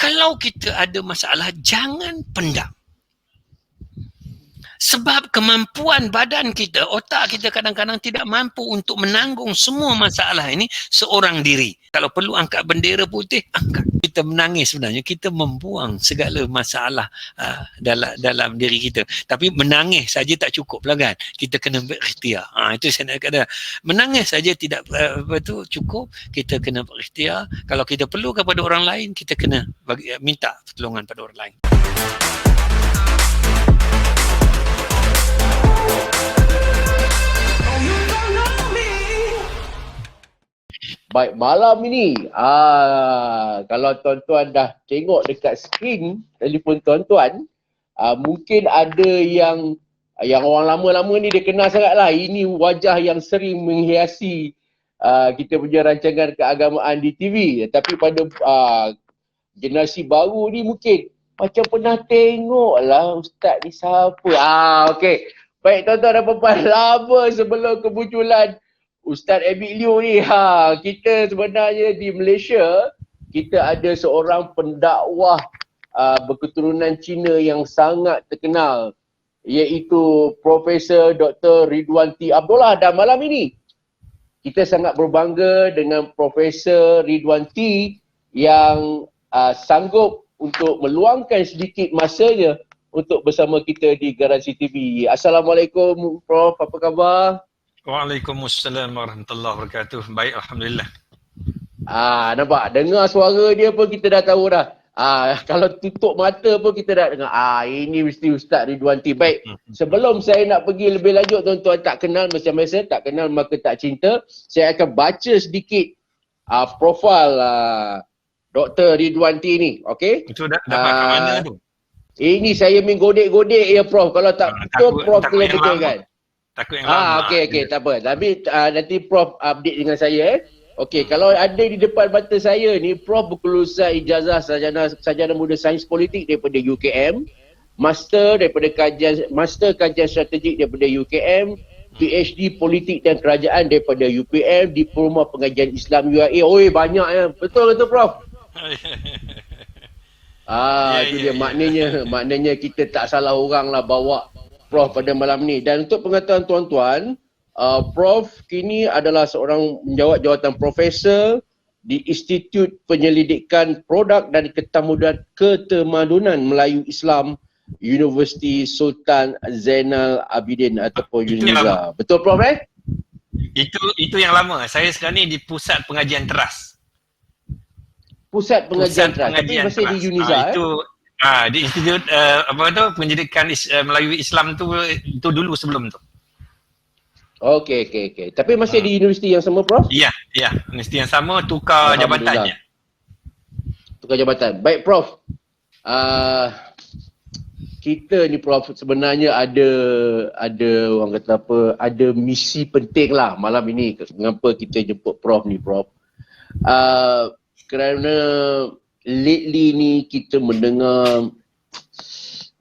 Kalau kita ada masalah, jangan pendam. Sebab kemampuan badan kita, otak kita kadang-kadang tidak mampu untuk menanggung semua masalah ini seorang diri. Kalau perlu angkat bendera putih, angkat. Kita menangis sebenarnya, kita membuang segala masalah dalam diri kita. Tapi menangis saja tak cukup lah kan. Kita kena berikhtiar. Itu saya nak kata. Menangis saja tidak cukup. Kita kena berikhtiar. Kalau kita perlu kepada orang lain, kita kena minta pertolongan pada orang lain. Baik, malam ini kalau tuan-tuan dah tengok dekat skrin telefon tuan-tuan, mungkin ada yang orang lama-lama ni dia kenal sangat lah. Ini wajah yang sering menghiasi kita punya rancangan keagamaan di TV. Tapi pada generasi baru ni mungkin macam pernah tengok lah ustaz ni siapa. Okey. Baik tuan-tuan dan puan-puan, lama sebelum kemunculan Ustaz Abid Liu ni, kita sebenarnya di Malaysia, kita ada seorang pendakwah berketurunan Cina yang sangat terkenal, iaitu Profesor Dr. Ridwan T. Abdullah. Dan malam ini, kita sangat berbangga dengan Profesor Ridwan T yang sanggup untuk meluangkan sedikit masanya untuk bersama kita di Garansi TV. Assalamualaikum Prof, apa khabar? Waalaikumsalam warahmatullahi wabarakatuh. Baik, alhamdulillah. Nampak? Dengar suara dia pun kita dah tahu dah. Kalau tutup mata pun kita dah dengar. Ini mesti Ustaz Ridwan T. Baik, sebelum saya nak pergi lebih lanjut, tuan-tuan tak kenal macam biasa, tak kenal maka tak cinta. Saya akan baca sedikit profil Dr. Ridwan T ni, okey? Itu dapat kat mana tu? Ini saya godek-godek ya Prof. Kalau tak betul Prof kena betulkan. Takut yang lama. Okey, tak apa. Tapi nanti Prof update dengan saya. Okey, kalau ada di depan mata saya ni, Prof berkelulusan ijazah sarjana muda sains politik daripada UKM, master kajian strategik daripada UKM, PhD politik dan kerajaan daripada UPM, diploma pengajian Islam UIA. Oi, banyak ya. Betul Prof? Itu dia. Maknanya kita tak salah orang lah bawa Prof pada malam ni. Dan untuk pengetahuan tuan-tuan, Prof kini adalah seorang menjawat jawatan profesor di Institut Penyelidikan Produk dan Ketamadunan Melayu Islam Universiti Sultan Zainal Abidin ataupun UNIZA. Betul Prof Itu yang lama. Saya sekarang ni di Pusat Pengajian Teras. Pusat Pengajian Teras. Tapi masih di UNIZA di Institut Penyelidikan Melayu Islam tu dulu sebelum tu. Okey. Tapi masih di universiti yang sama Prof? Ya, universiti yang sama, tukar jabatannya. Tukar jabatan. Baik Prof. Kita ni Prof sebenarnya ada orang kata apa, ada misi penting lah malam ini. Mengapa kita jemput Prof ni Prof? Kerana lately ni kita mendengar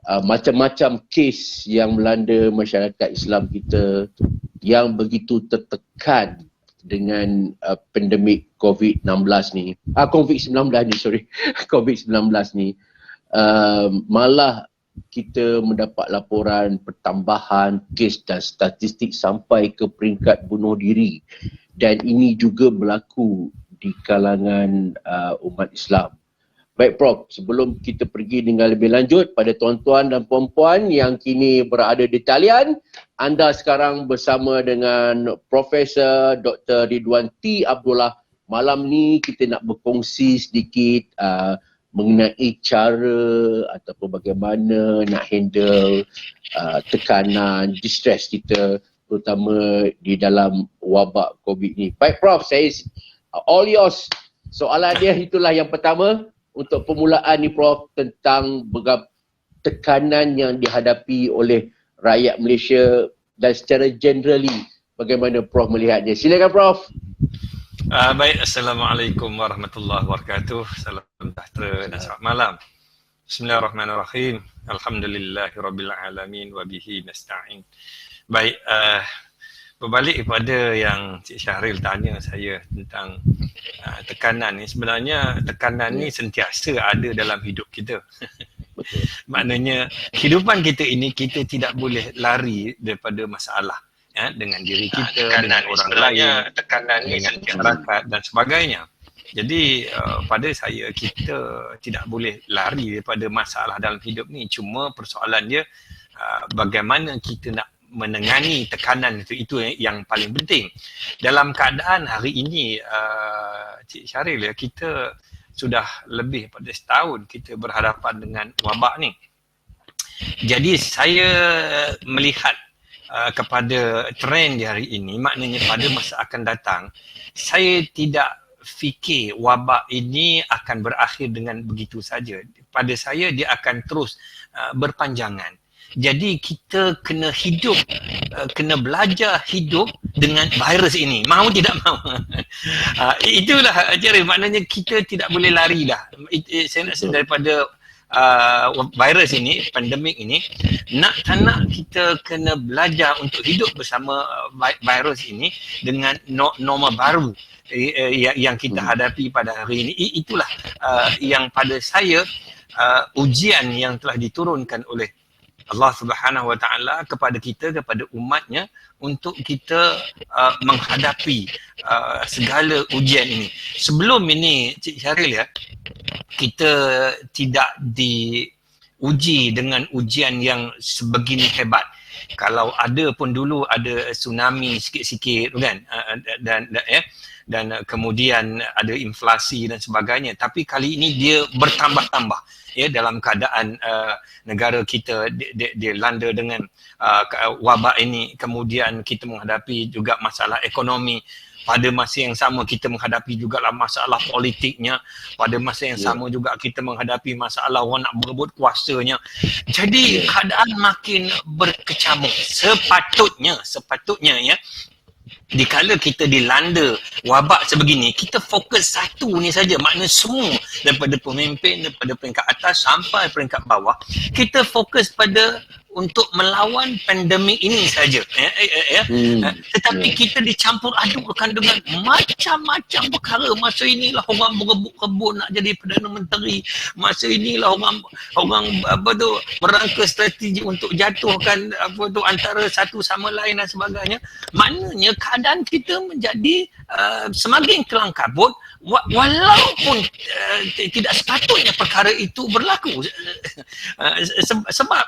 macam-macam kes yang melanda masyarakat Islam kita yang begitu tertekan dengan pandemik COVID-19 ni. COVID-19 ni. Malah kita mendapat laporan pertambahan kes dan statistik sampai ke peringkat bunuh diri. Dan ini juga berlaku di kalangan umat Islam. Baik Prof, sebelum kita pergi dengan lebih lanjut pada tuan-tuan dan puan-puan yang kini berada di talian, anda sekarang bersama dengan Profesor Dr. Ridwan T. Abdullah. Malam ni kita nak berkongsi sedikit mengenai cara ataupun bagaimana nak handle tekanan, distress kita terutama di dalam wabak COVID ni. Baik Prof, saya all yours. Soalan dia itulah yang pertama. Untuk permulaan ni Prof, tentang tekanan yang dihadapi oleh rakyat Malaysia dan secara generally bagaimana Prof melihatnya. Silakan Prof. Baik, Assalamualaikum warahmatullahi wabarakatuh. Salam sejahtera dan selamat malam. Bismillahirrahmanirrahim. Alhamdulillahirabbil alamin wa bihi nasta'in. Baik, berbalik kepada yang Cik Syahril tanya saya tentang tekanan ni, sebenarnya tekanan ni sentiasa ada dalam hidup kita. Maknanya kehidupan kita ini, kita tidak boleh lari daripada masalah dengan diri kita, dengan orang lain, tekanan dengan masyarakat dan sebagainya. Jadi pada saya, kita tidak boleh lari daripada masalah dalam hidup ni. Cuma persoalan dia bagaimana kita nak menengani tekanan itu yang paling penting. Dalam keadaan hari ini, Cik Syahril, kita sudah lebih pada setahun kita berhadapan dengan wabak ni. Jadi saya melihat kepada trend di hari ini, maknanya pada masa akan datang, saya tidak fikir wabak ini akan berakhir dengan begitu saja. Pada saya, dia akan terus berpanjangan. Jadi kita kena hidup, kena belajar hidup dengan virus ini. Mahu tidak mahu. Itulah cara, maknanya kita tidak boleh lari dah. Saya nak daripada virus ini, pandemik ini, nak tak nak kita kena belajar untuk hidup bersama virus ini dengan norma baru yang kita hadapi pada hari ini. Itulah yang pada saya ujian yang telah diturunkan oleh Allah Subhanahu Wa Taala kepada kita, kepada umatnya, untuk kita menghadapi segala ujian ini. Sebelum ini, Cik Syahril, kita tidak diuji dengan ujian yang sebegini hebat. Kalau ada pun dulu ada tsunami sikit-sikit kan, dan kemudian ada inflasi dan sebagainya. Tapi kali ini dia bertambah-tambah dalam keadaan negara kita dilanda dengan wabak ini. Kemudian kita menghadapi juga masalah ekonomi. Pada masa yang sama kita menghadapi juga masalah politiknya. Pada masa yang sama juga kita menghadapi masalah orang nak berebut kuasanya. Jadi keadaan makin berkecamuk. Sepatutnya dikala kita dilanda wabak sebegini, kita fokus satu ni saja. Maknanya semua, daripada pemimpin, daripada peringkat atas sampai peringkat bawah, kita fokus pada untuk melawan pandemik ini saja. Tetapi kita dicampur adukkan dengan macam-macam perkara. Masa inilah orang berebut-rebut nak jadi Perdana Menteri. Masa inilah orang merangka strategi untuk jatuhkan antara satu sama lain dan sebagainya. Maknanya keadaan kita menjadi semakin kelang kabut, walaupun tidak sepatutnya perkara itu berlaku. Sebab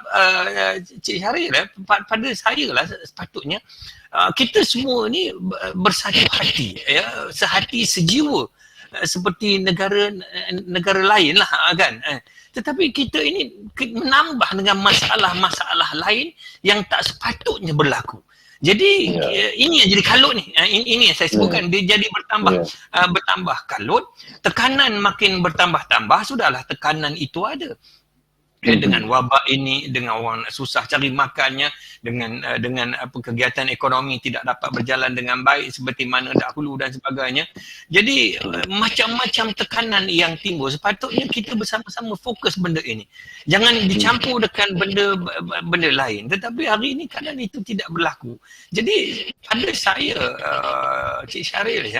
Cik Syahril, pada saya lah sepatutnya kita semua ni bersatu hati, sehati sejiwa, seperti negara lain lah kan. Tetapi kita ini menambah dengan masalah-masalah lain yang tak sepatutnya berlaku. Jadi ini yang jadi kalut ni. Ini yang saya sebutkan, dia jadi bertambah kalut. Tekanan makin bertambah-tambah. Sudahlah, tekanan itu ada. Dengan wabak ini, dengan orang susah cari makannya, dengan kegiatan ekonomi tidak dapat berjalan dengan baik seperti mana dahulu dan sebagainya. Jadi macam-macam tekanan yang timbul. Sepatutnya kita bersama-sama fokus benda ini. Jangan dicampur dengan benda lain. Tetapi hari ini keadaan itu tidak berlaku. Jadi pada saya, Cik Syahril,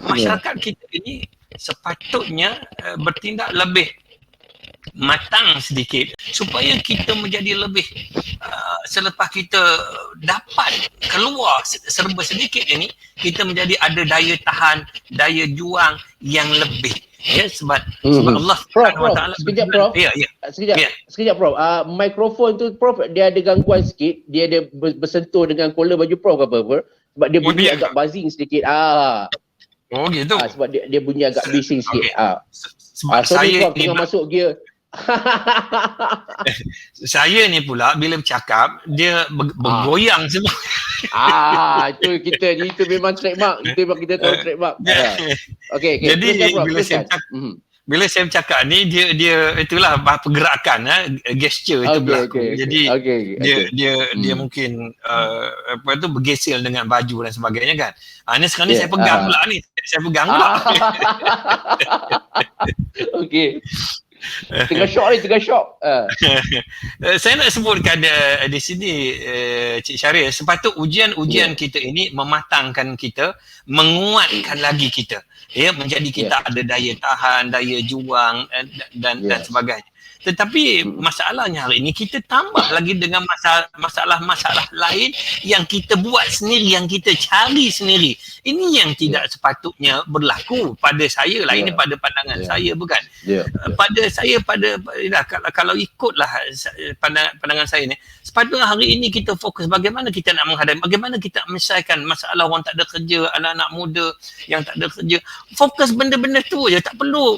masyarakat kita ini sepatutnya bertindak lebih matang sedikit supaya kita menjadi lebih selepas kita dapat keluar serba sedikit ini, kita menjadi ada daya tahan, daya juang yang lebih. Sebab Allah Subhanahu Wa Taala. Sekejap Prof. Sekejap Prof. Mikrofon tu Prof, dia ada gangguan sikit. Dia ada bersentuh dengan collar baju Prof ke apa. Sebab dia bunyi agak buzzing sedikit. Oh gitu. Sebab dia bunyi agak bising sikit. Sebab saya Prof tengah masuk gear. Saya ni pula bila bercakap dia bergoyang semua. Itu memang trademark. Itu memang kita tahu trademark. Okey. Jadi bila saya bercakap ni, dia itulah pergerakan, gesture itu berlaku. Jadi dia mungkin bergesel dengan baju dan sebagainya kan. Ni sekarang ni saya pegang pula ni. Saya pegang pula. Okey. Tengah shock. Saya nak sebutkan di sini Cik Syaril, sepatut ujian kita ini mematangkan kita, menguatkan lagi kita, menjadi kita ada daya tahan, daya juang dan sebagainya. Tetapi masalahnya hari ini kita tambah lagi dengan masalah-masalah lain yang kita buat sendiri, yang kita cari sendiri. Ini yang tidak sepatutnya berlaku pada saya lah. Ini pada pandangan saya, bukan? Pada saya, kalau ikutlah pandangan saya ni, sepatutnya hari ini kita fokus bagaimana kita nak menghadapi, bagaimana kita menyelesaikan masalah orang tak ada kerja, anak-anak muda yang tak ada kerja. Fokus benda-benda tu je, tak perlu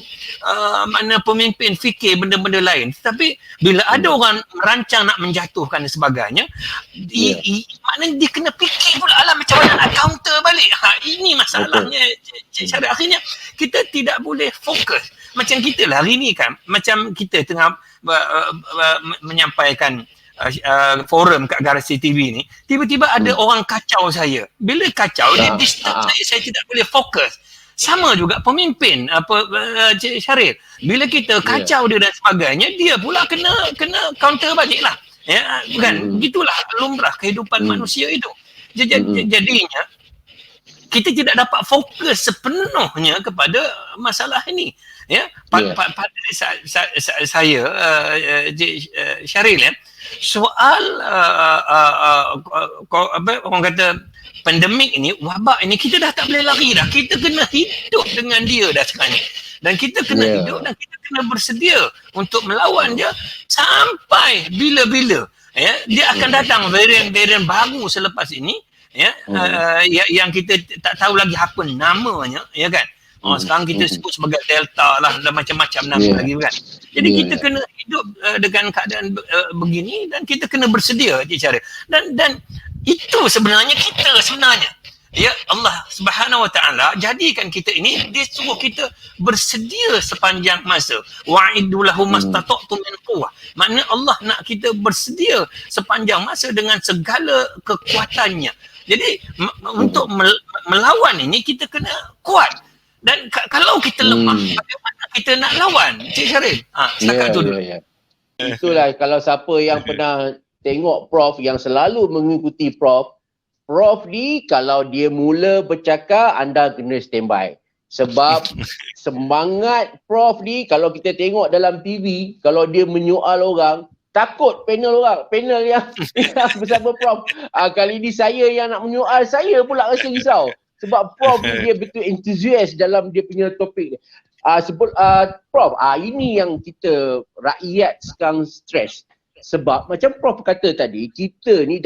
mana pemimpin fikir benda-benda lain. Tetapi bila ada orang merancang nak menjatuhkan dan sebagainya, maknanya dia kena fikir pula macam mana nak counter balik. Ini masalahnya Cik Syaril. Akhirnya kita tidak boleh fokus. Macam kita lah hari ni kan, macam kita tengah menyampaikan forum kat Garasi TV ni, tiba-tiba ada orang kacau saya. Bila kacau, dia disturb saya tidak boleh fokus. Sama juga pemimpin Cik Syaril. Bila kita kacau dia dan sebagainya, dia pula kena counter balik lah. Bukan? Begitulah lumrah kehidupan manusia itu. Jadinya kita tidak dapat fokus sepenuhnya kepada masalah ini. Pada saya Cik Syaril, soal orang kata pandemik ini, wabak ini, kita dah tak boleh lari dah. Kita kena hidup dengan dia dah sekarang ni. Dan kita kena hidup dan kita kena bersedia untuk melawan dia sampai bila-bila. Dia akan datang varian baru selepas ini, yang kita tak tahu lagi apa namanya, kan? Sekarang kita sebut sebagai Delta lah, dan macam-macam nama lagi, kan? Jadi kita kena hidup dengan keadaan begini dan kita kena bersedia, Cik Syaril. Dan itu sebenarnya kita sebenarnya. Allah Subhanahu Wa Taala jadikan kita ini, dia suruh kita bersedia sepanjang masa. Wa'iddu lahum mastata'tum min quwwah. Maknanya Allah nak kita bersedia sepanjang masa dengan segala kekuatannya. Jadi untuk melawan ini kita kena kuat. Dan kalau kita lemah, bagaimana kita nak lawan, Cik Syaril? Setakat tu dulu. Itulah kalau siapa yang pernah tengok Prof yang selalu mengikuti Prof ni kalau dia mula bercakap, anda kena standby. Sebab semangat Prof ni, kalau kita tengok dalam TV, kalau dia menyoal orang, takut panel yang bersama Prof. Kali ni saya yang nak menyoal, saya pula rasa risau. Sebab Prof ni dia betul enthusiast dalam dia punya topik. Prof, ini yang kita rakyat sekarang stres. Sebab macam Prof kata tadi, kita ni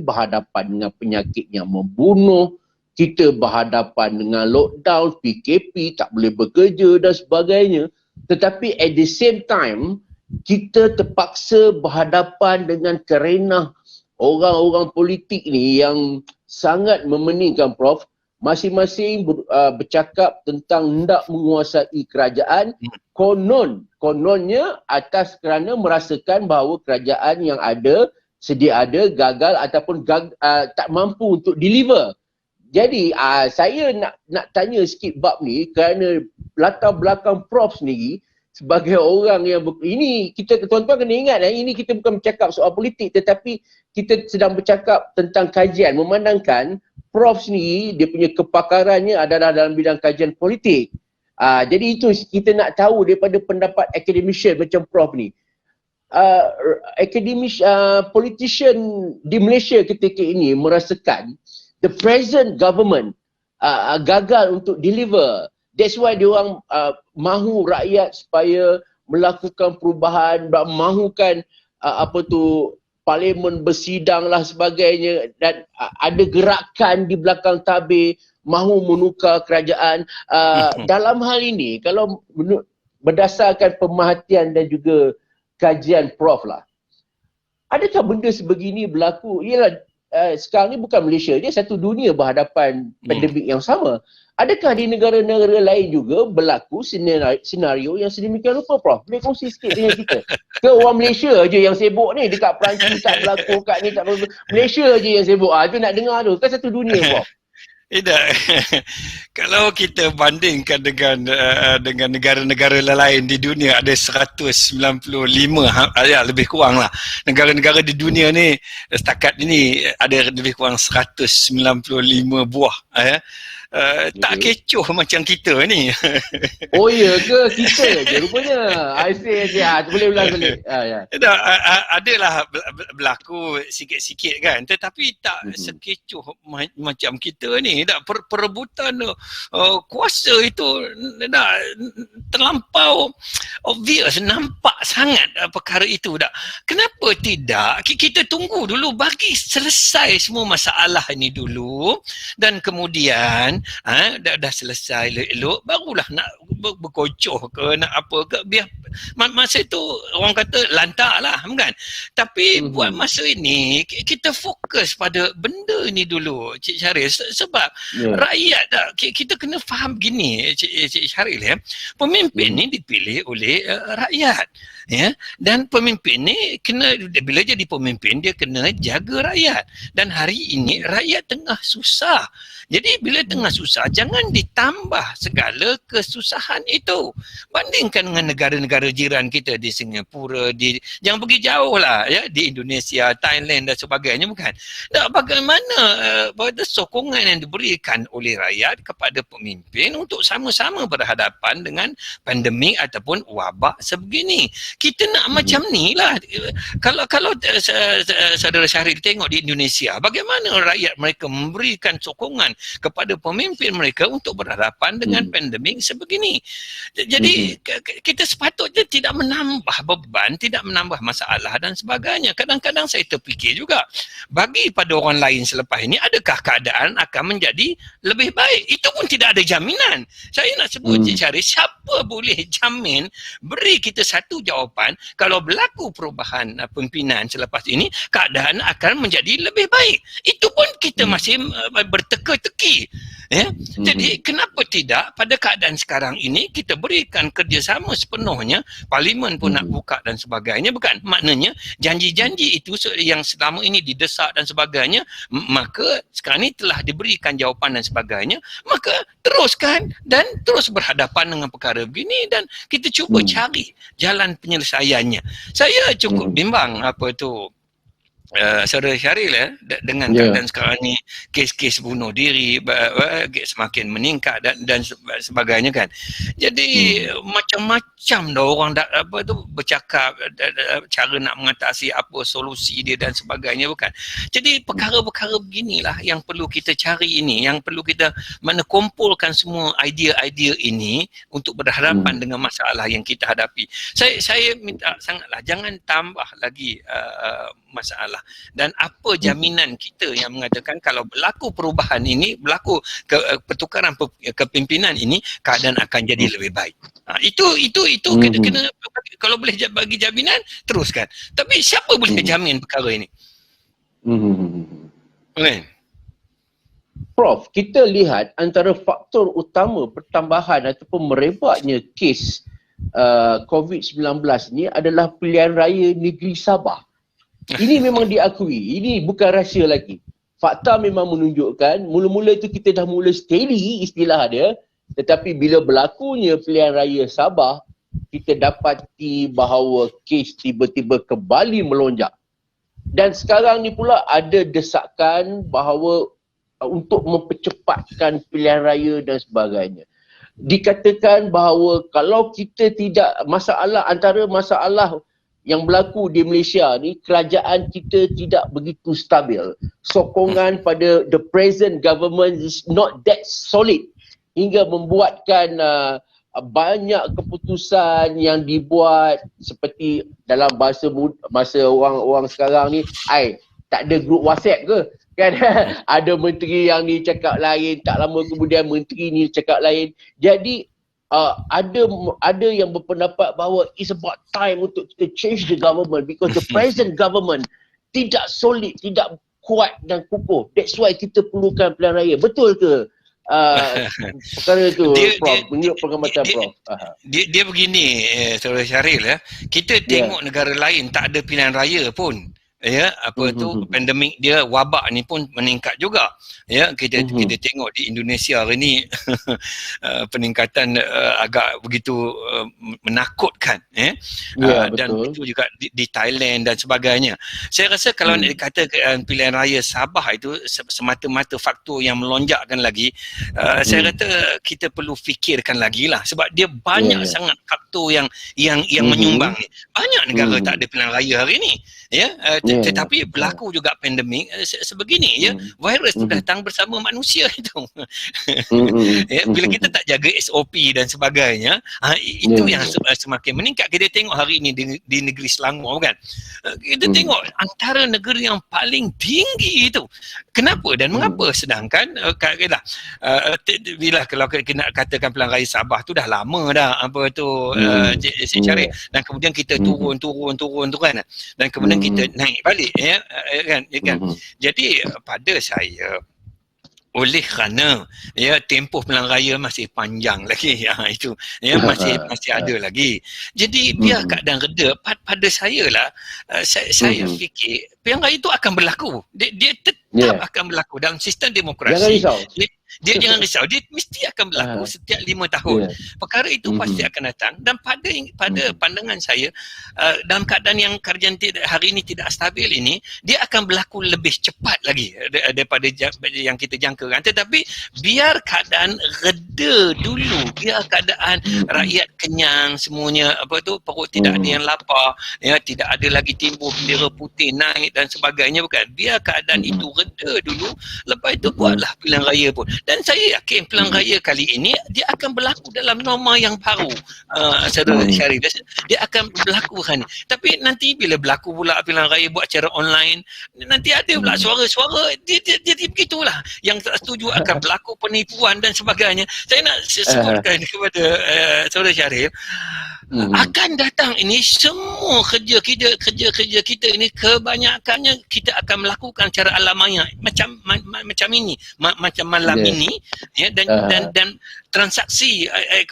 berhadapan dengan penyakit yang membunuh, kita berhadapan dengan lockdown, PKP, tak boleh bekerja dan sebagainya. Tetapi at the same time, kita terpaksa berhadapan dengan kerenah orang-orang politik ni yang sangat memeningkan, Prof. Masing-masing bercakap tentang hendak menguasai kerajaan, kononnya atas kerana merasakan bahawa kerajaan yang ada, sedia ada, gagal ataupun tak mampu untuk deliver. Jadi saya nak tanya sikit bab ni kerana latar belakang Prof sendiri sebagai orang yang ini kita tuan-tuan kena ingat, ini kita bukan bercakap soal politik, tetapi kita sedang bercakap tentang kajian, memandangkan Prof sendiri dia punya kepakarannya adalah dalam bidang kajian politik. Jadi itu kita nak tahu daripada pendapat academician macam Prof ni. Politician di Malaysia ketika ini merasakan the present government gagal untuk deliver. That's why dia orang mahu rakyat supaya melakukan perubahan, mahukan parlimen bersidang lah sebagainya, dan ada gerakan di belakang tabir mahu menukar kerajaan. Dalam hal ini, kalau berdasarkan pemerhatian dan juga kajian Prof lah, adakah benda sebegini berlaku? Ialah sekarang ni bukan Malaysia, dia satu dunia berhadapan pandemik yang sama. Adakah di negara-negara lain juga berlaku senario yang sedemikian rupa, Prof? Boleh kongsi sikit dengan kita? Ke orang Malaysia je yang sibuk ni, dekat Perancis tak berlaku, kat ni tak berlaku, Malaysia je yang sibuk. Itu nak dengar tu, kan satu dunia, Prof? Tidak. Kalau kita bandingkan dengan negara-negara lain di dunia, ada 195 ya lebih kurang lah. Negara-negara di dunia ni setakat ini ada lebih kurang 195 buah tak kecoh macam kita ni. Oh ya ke? Kita je rupanya. I see. Boleh ulang boleh. Ya. Adalah berlaku sikit-sikit kan, tetapi tak sekecoh macam kita ni. Perebutan kuasa itu dah terlampau obvious, nampak sangat perkara itu dah. Kenapa tidak kita tunggu dulu bagi selesai semua masalah ini dulu, dan kemudian dah selesai elok barulah nak berkocoh ke nak apa ke, biar masa itu orang kata lantak lah kan. Tapi buat masa ini kita fokus pada benda ni dulu Cik Syaril, sebab rakyat dah, kita kena faham gini Cik Syaril ya, pemimpin ni dipilih oleh rakyat ya, dan pemimpin ni kena, bila jadi pemimpin dia kena jaga rakyat, dan hari ini rakyat tengah susah. Jadi bila tengah susah, jangan ditambah segala kesusahan itu. Bandingkan dengan negara-negara jiran kita di Singapura, jangan pergi jauh lah ya, di Indonesia, Thailand dan sebagainya, bukan? Dan bagaimana pada sokongan yang diberikan oleh rakyat kepada pemimpin untuk sama-sama berhadapan dengan pandemik ataupun wabak sebegini. Kita nak macam ni lah. Kalau saudara Syahril tengok di Indonesia, bagaimana rakyat mereka memberikan sokongan kepada pemimpin mereka untuk berhadapan dengan pandemik sebegini. Jadi kita sepatutnya tidak menambah beban, tidak menambah masalah dan sebagainya. Kadang-kadang saya terfikir juga, bagi pada orang lain selepas ini, adakah keadaan akan menjadi lebih baik? Itu pun tidak ada jaminan. Saya nak sebut Cik Syaril, siapa boleh jamin beri kita satu jawapan kalau berlaku perubahan pimpinan selepas ini, keadaan akan menjadi lebih baik? Itu pun kita masih berteka-teki. Ya? Jadi kenapa tidak pada keadaan sekarang ini kita berikan kerjasama sepenuhnya, parlimen pun nak buka dan sebagainya, bukan? Maknanya janji-janji itu yang selama ini didesak dan sebagainya, maka sekarang ini telah diberikan jawapan dan sebagainya, maka teruskan dan terus berhadapan dengan perkara begini, dan kita cuba cari jalan penyelesaiannya. Saya cukup bimbang apa tu saudara Syaril dengan keadaan sekarang ni, kes-kes bunuh diri semakin meningkat dan sebagainya kan. Jadi macam-macam dah orang bercakap cara nak mengatasi apa solusi dia dan sebagainya, bukan? Jadi perkara-perkara beginilah yang perlu kita cari ini, yang perlu kita kumpulkan semua idea-idea ini untuk berhadapan dengan masalah yang kita hadapi. Saya minta sangatlah jangan tambah lagi masalah. Dan apa jaminan kita yang mengatakan kalau berlaku perubahan ini, berlaku pertukaran kepimpinan ini, keadaan akan jadi lebih baik. Itu kena kalau boleh bagi jaminan, teruskan. Tapi siapa boleh jamin perkara ini? Prof, kita lihat antara faktor utama pertambahan ataupun merebaknya kes COVID-19 ni adalah pilihan raya negeri Sabah. Ini memang diakui, ini bukan rahsia lagi. Fakta memang menunjukkan, mula-mula itu kita dah mula steady istilah dia, tetapi bila berlakunya pilihan raya Sabah, kita dapati bahawa kes tiba-tiba kembali melonjak. Dan sekarang ni pula ada desakan bahawa untuk mempercepatkan pilihan raya dan sebagainya. Dikatakan bahawa kalau kita tidak, antara masalah yang berlaku di Malaysia ni, kerajaan kita tidak begitu stabil. Sokongan pada the present government is not that solid hingga membuatkan banyak keputusan yang dibuat seperti dalam bahasa orang sekarang ni, tak ada grup WhatsApp ke? Kan ada menteri yang ni cakap lain, tak lama kemudian menteri ni cakap lain. Jadi ada yang berpendapat bahawa it's about time untuk kita change the government because the present government tidak solid, tidak kuat dan kukuh. That's why kita perlukan pilihan raya. Betul ke perkara itu, Prof? Menurut pengamatan Prof. Dia begini, saudara Syaril kita tengok negara lain tak ada pilihan raya pun. ya, pandemik dia, wabak ni pun meningkat juga. Ya, kita tengok di Indonesia hari ni peningkatan agak begitu menakutkan, dan itu juga di Thailand dan sebagainya. Saya rasa kalau nak dikatakan pilihan raya Sabah itu semata-mata faktor yang melonjakkan lagi, saya kata kita perlu fikirkan lagi lah, sebab dia banyak sangat faktor yang menyumbang ni. Banyak negara tak ada pilihan raya hari ni, ya, tetapi berlaku juga pandemik sebegini, ya, virus tu datang bersama manusia itu. Ya, bila kita tak jaga SOP dan sebagainya, itu yang semakin meningkat. Kita tengok hari ini di negeri Selangor kan, kita tengok antara negeri yang paling tinggi itu. Kenapa dan mengapa? Sedangkan bila kalau kita nak katakan pilihan raya Sabah tu dah lama dah, apa tu Cik Syarif, dan kemudian kita turun kan, dan kemudian kita naik balik, ya kan. Jadi pada saya, oleh kerana ya tempoh pilihan raya masih panjang lagi, itu ya masih ada lagi. Jadi biar keadaan reda, pada saya lah, saya fikir pilihan raya itu akan berlaku. Dia tetap akan berlaku dalam sistem demokrasi. Jangan risau. Dia jangan risau, dia mesti akan berlaku setiap 5 tahun. Perkara itu pasti akan datang, dan pada pandangan saya, dalam keadaan yang kerajaan hari ini tidak stabil ini, dia akan berlaku lebih cepat lagi daripada yang kita jangkakan. Tetapi biar keadaan reda dulu, biar keadaan rakyat kenyang semuanya, perut tidak ada yang lapar, ya, tidak ada lagi timbul bendera putih naik dan sebagainya, bukan. Biar keadaan itu reda dulu, lepas itu buatlah pilihan raya pun. Dan saya yakin pilihan raya kali ini dia akan berlaku dalam norma yang baru, Saudara Syarif. Dia akan berlaku kan. Tapi nanti bila berlaku pula pilihan raya buat secara online, nanti ada pula suara-suara jadi begitulah. Yang tak setuju akan berlaku penipuan dan sebagainya. Saya nak sebutkan kepada Saudara Syarif, akan datang ini semua kerja kita ini kebanyakannya kita akan melakukan secara alamiah macam ini, macam malam ini, ya, dan transaksi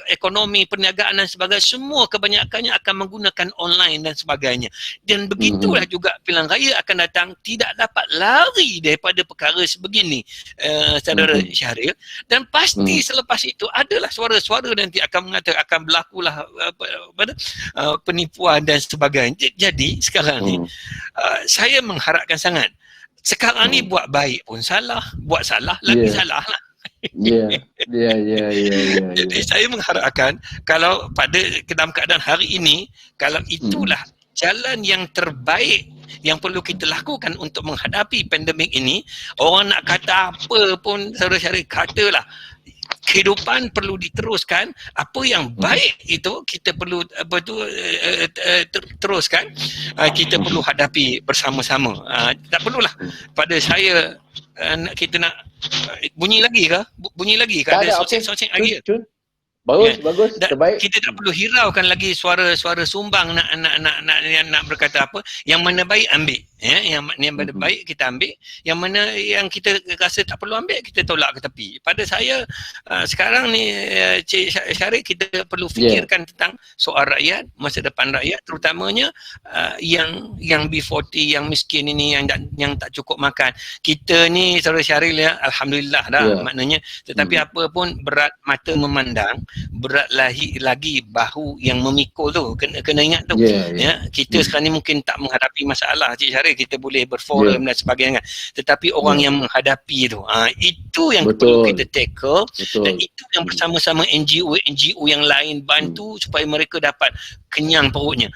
ekonomi, perniagaan dan sebagainya, semua kebanyakannya akan menggunakan online dan sebagainya. Dan begitulah juga pilihan raya akan datang, tidak dapat lari daripada perkara sebegini, Saudara Syahril. Dan pasti selepas itu adalah suara-suara nanti akan mengatakan akan berlakulah penipuan dan sebagainya. Jadi sekarang ni saya mengharapkan sangat, sekarang ni buat baik pun salah, buat salah lagi salah lah. Jadi saya mengharapkan kalau pada dalam keadaan hari ini, kalau itulah jalan yang terbaik yang perlu kita lakukan untuk menghadapi pandemik ini, orang nak kata apa pun, Saudara Syarif, katalah. Kehidupan perlu diteruskan. Apa yang baik itu kita perlu teruskan. Kita perlu hadapi bersama-sama. Tak perlulah pada saya kita nak bunyi lagi ke? Ada sosek-sosek lagi. Bagus, terbaik. Kita tak perlu hiraukan lagi suara sumbang nak berkata apa. Yang mana baik ambil, ya, yang mana baik kita ambil, yang mana yang kita rasa tak perlu ambil kita tolak ke tepi. Pada saya sekarang ni Cik Syarif, kita perlu fikirkan tentang soal rakyat, masa depan rakyat, terutamanya yang B40, yang miskin ini, yang tak cukup makan. Kita ni Saudara Syarif, ya, alhamdulillah dah maknanya, tetapi apa pun berat mata memandang, berat lagi bahu yang memikul tu. Kena ingat tu. Ya, kita sekarang ni mungkin tak menghadapi masalah, Cik Syarif, kita boleh berforum dan sebagainya, tetapi orang yang menghadapi tu, itu yang perlu kita tackle. Dan itu yang bersama-sama NGO yang lain bantu supaya mereka dapat kenyang perutnya.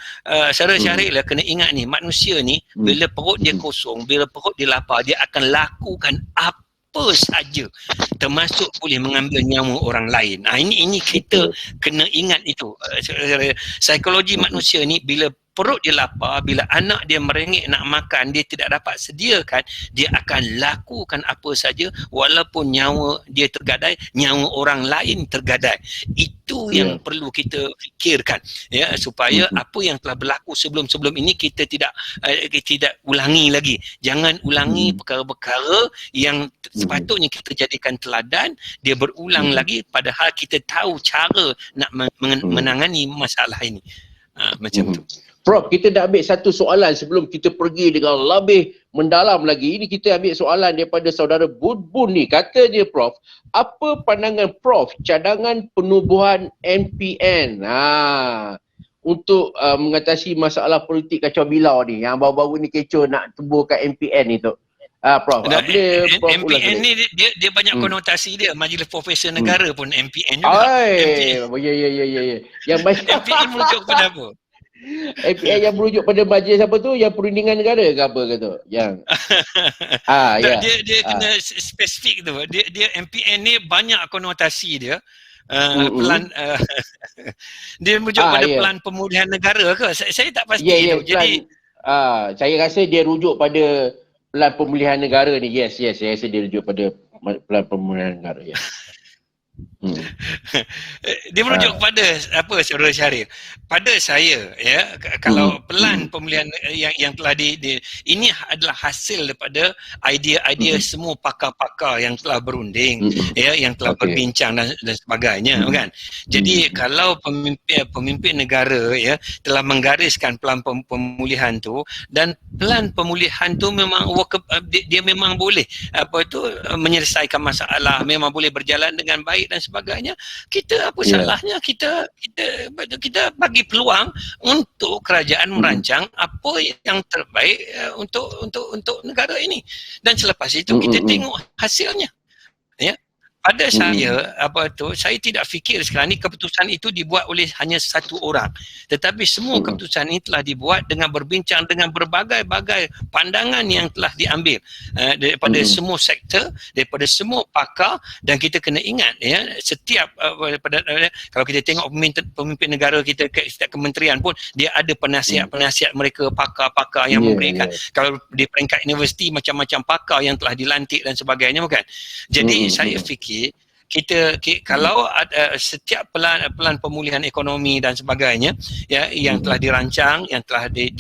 Saudara Syarif lah, kena ingat ni, manusia ni bila perut dia kosong, bila perut dia lapar, dia akan lakukan apa saja, termasuk boleh mengambil nyawa orang lain. Ini kita kena ingat itu. Psikologi manusia ni, bila perut dia lapar, bila anak dia merengek nak makan, dia tidak dapat sediakan, dia akan lakukan apa saja walaupun nyawa dia tergadai, nyawa orang lain tergadai. Itu yang perlu kita fikirkan, ya, supaya apa yang telah berlaku sebelum-sebelum ini kita tidak ulangi lagi. Jangan ulangi perkara-perkara yang sepatutnya kita jadikan teladan, dia berulang lagi padahal kita tahu cara nak menangani masalah ini. Macam tu. Prof, kita dah ambil satu soalan sebelum kita pergi dengan lebih mendalam lagi. Ini kita ambil soalan daripada saudara Bun ni. Kata dia, Prof, apa pandangan Prof cadangan penubuhan MPN untuk mengatasi masalah politik kacau bilau ni, yang baru-baru ni kecoh nak tubuhkan MPN itu. Prof, boleh Prof ulang MPN sekali? ni dia banyak konotasi dia. Majlis Profesor Negara pun MPN juga. Ya. Yang MPN merujuk kepada apa? MPN yang merujuk pada majlis apa tu? Yang perundingan negara ke apa ke tu? Yang ya. Dia kena spesifik tu. Dia MPN ni banyak konotasi dia. Pelan dia merujuk pada pelan pemulihan negara ke? Saya tak pasti tu. Jadi saya rasa dia rujuk pada pelan pemulihan negara ni. Yes, saya rasa dia rujuk pada pelan pemulihan negara ya. Dia merujuk kepada apa, Saudara Syaril? Pada saya ya, kalau pelan pemulihan yang telah ini adalah hasil daripada idea-idea semua pakar-pakar yang telah berunding ya, yang telah berbincang dan sebagainya kan. Jadi kalau pemimpin negara ya telah menggariskan pelan pemulihan tu, dan pelan pemulihan tu memang dia memang boleh menyelesaikan masalah, memang boleh berjalan dengan baik dan sebagainya, kita apa salahnya kita bagi peluang untuk kerajaan merancang apa yang terbaik untuk negara ini, dan selepas itu kita tengok hasilnya ya. Pada saya saya tidak fikir sekarang ni keputusan itu dibuat oleh hanya satu orang, tetapi semua keputusan ini telah dibuat dengan berbincang dengan berbagai-bagai pandangan yang telah diambil daripada semua sektor, daripada semua pakar. Dan kita kena ingat ya, setiap kalau kita tengok pemimpin negara kita, setiap kementerian pun dia ada penasihat-penasihat mereka, pakar-pakar yang memberikan. Kalau di peringkat universiti macam-macam pakar yang telah dilantik dan sebagainya bukan. Jadi saya fikir kalau setiap pelan pemulihan ekonomi dan sebagainya ya yang telah dirancang, yang telah di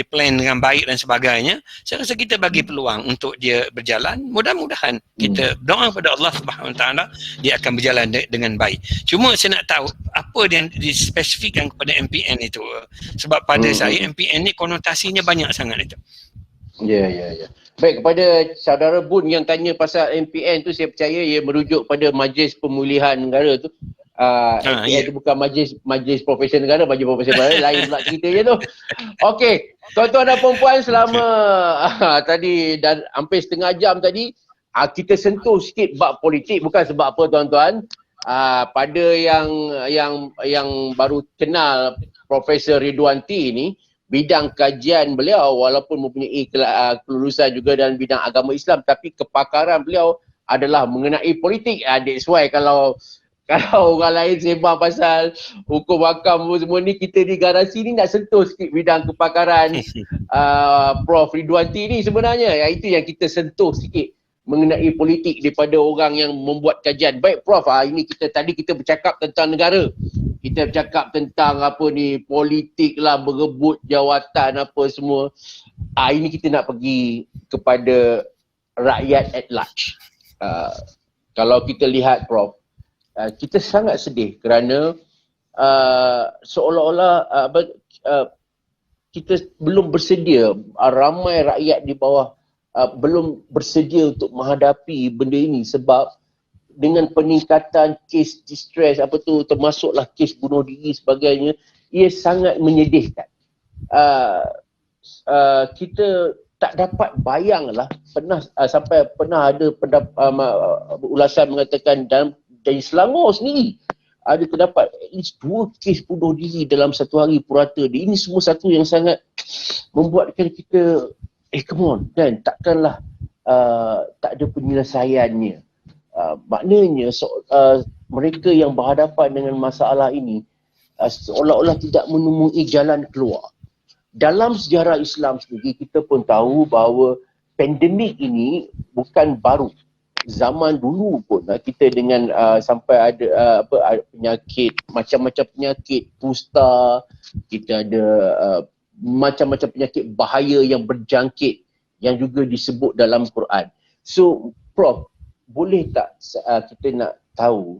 plan dengan baik dan sebagainya, saya rasa kita bagi peluang untuk dia berjalan. Mudah-mudahan kita doa kepada Allah Subhanahu Wa Taala dia akan berjalan dengan baik. Cuma saya nak tahu apa yang dispesifikkan kepada MPN itu, sebab pada saya MPN ni konotasinya banyak sangat itu. Ya. Baik, kepada saudara Bun yang tanya pasal MPN tu, saya percaya ia merujuk pada Majlis Pemulihan Negara tu. MPN tu bukan Majlis Profesor Negara, Majlis Profesor Negara lain pula ceritanya tu. Okey, tuan-tuan dan puan-puan, selama tadi dan hampir setengah jam tadi, kita sentuh sikit bab politik. Bukan sebab apa tuan-tuan, pada yang baru kenal Profesor Ridwanti ni, bidang kajian beliau walaupun mempunyai kelulusan juga dalam bidang agama Islam, tapi kepakaran beliau adalah mengenai politik. That's why kalau orang lain sembang pasal hukum hakam semua ni, kita di garasi ni nak sentuh sikit bidang kepakaran Prof Ridwanti ni sebenarnya. Itu yang kita sentuh sikit mengenai politik daripada orang yang membuat kajian. Baik Prof, ini tadi kita bercakap tentang negara. Kita bercakap tentang politik lah, berebut jawatan apa semua. Ini kita nak pergi kepada rakyat at large. Kalau kita lihat Prof, kita sangat sedih kerana seolah-olah kita belum bersedia, ramai rakyat di bawah belum bersedia untuk menghadapi benda ini, sebab dengan peningkatan kes distress termasuklah kes bunuh diri sebagainya, ia sangat menyedihkan. Kita tak dapat bayanglah, sampai pernah ada ulasan mengatakan dari Selangor sendiri ada terdapat at least 2 kes bunuh diri dalam satu hari purata. Ini semua satu yang sangat membuatkan kita come on kan, takkanlah tak ada penyelesaiannya. Maknanya mereka yang berhadapan dengan masalah ini seolah-olah tidak menemui jalan keluar. Dalam sejarah Islam sendiri kita pun tahu bahawa pandemik ini bukan baru. Zaman dulu pun kita dengan sampai ada penyakit, macam-macam penyakit kusta, kita ada macam-macam penyakit bahaya yang berjangkit yang juga disebut dalam Quran. So Prof, boleh tak kita nak tahu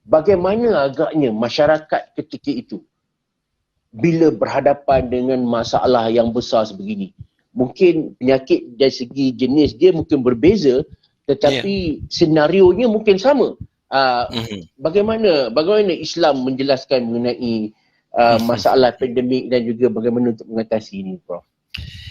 bagaimana agaknya masyarakat ketika itu bila berhadapan dengan masalah yang besar sebegini? Mungkin penyakit dari segi jenis dia mungkin berbeza, tetapi senarionya mungkin sama. Bagaimana Islam menjelaskan mengenai masalah pandemik dan juga bagaimana untuk mengatasi ini, Prof?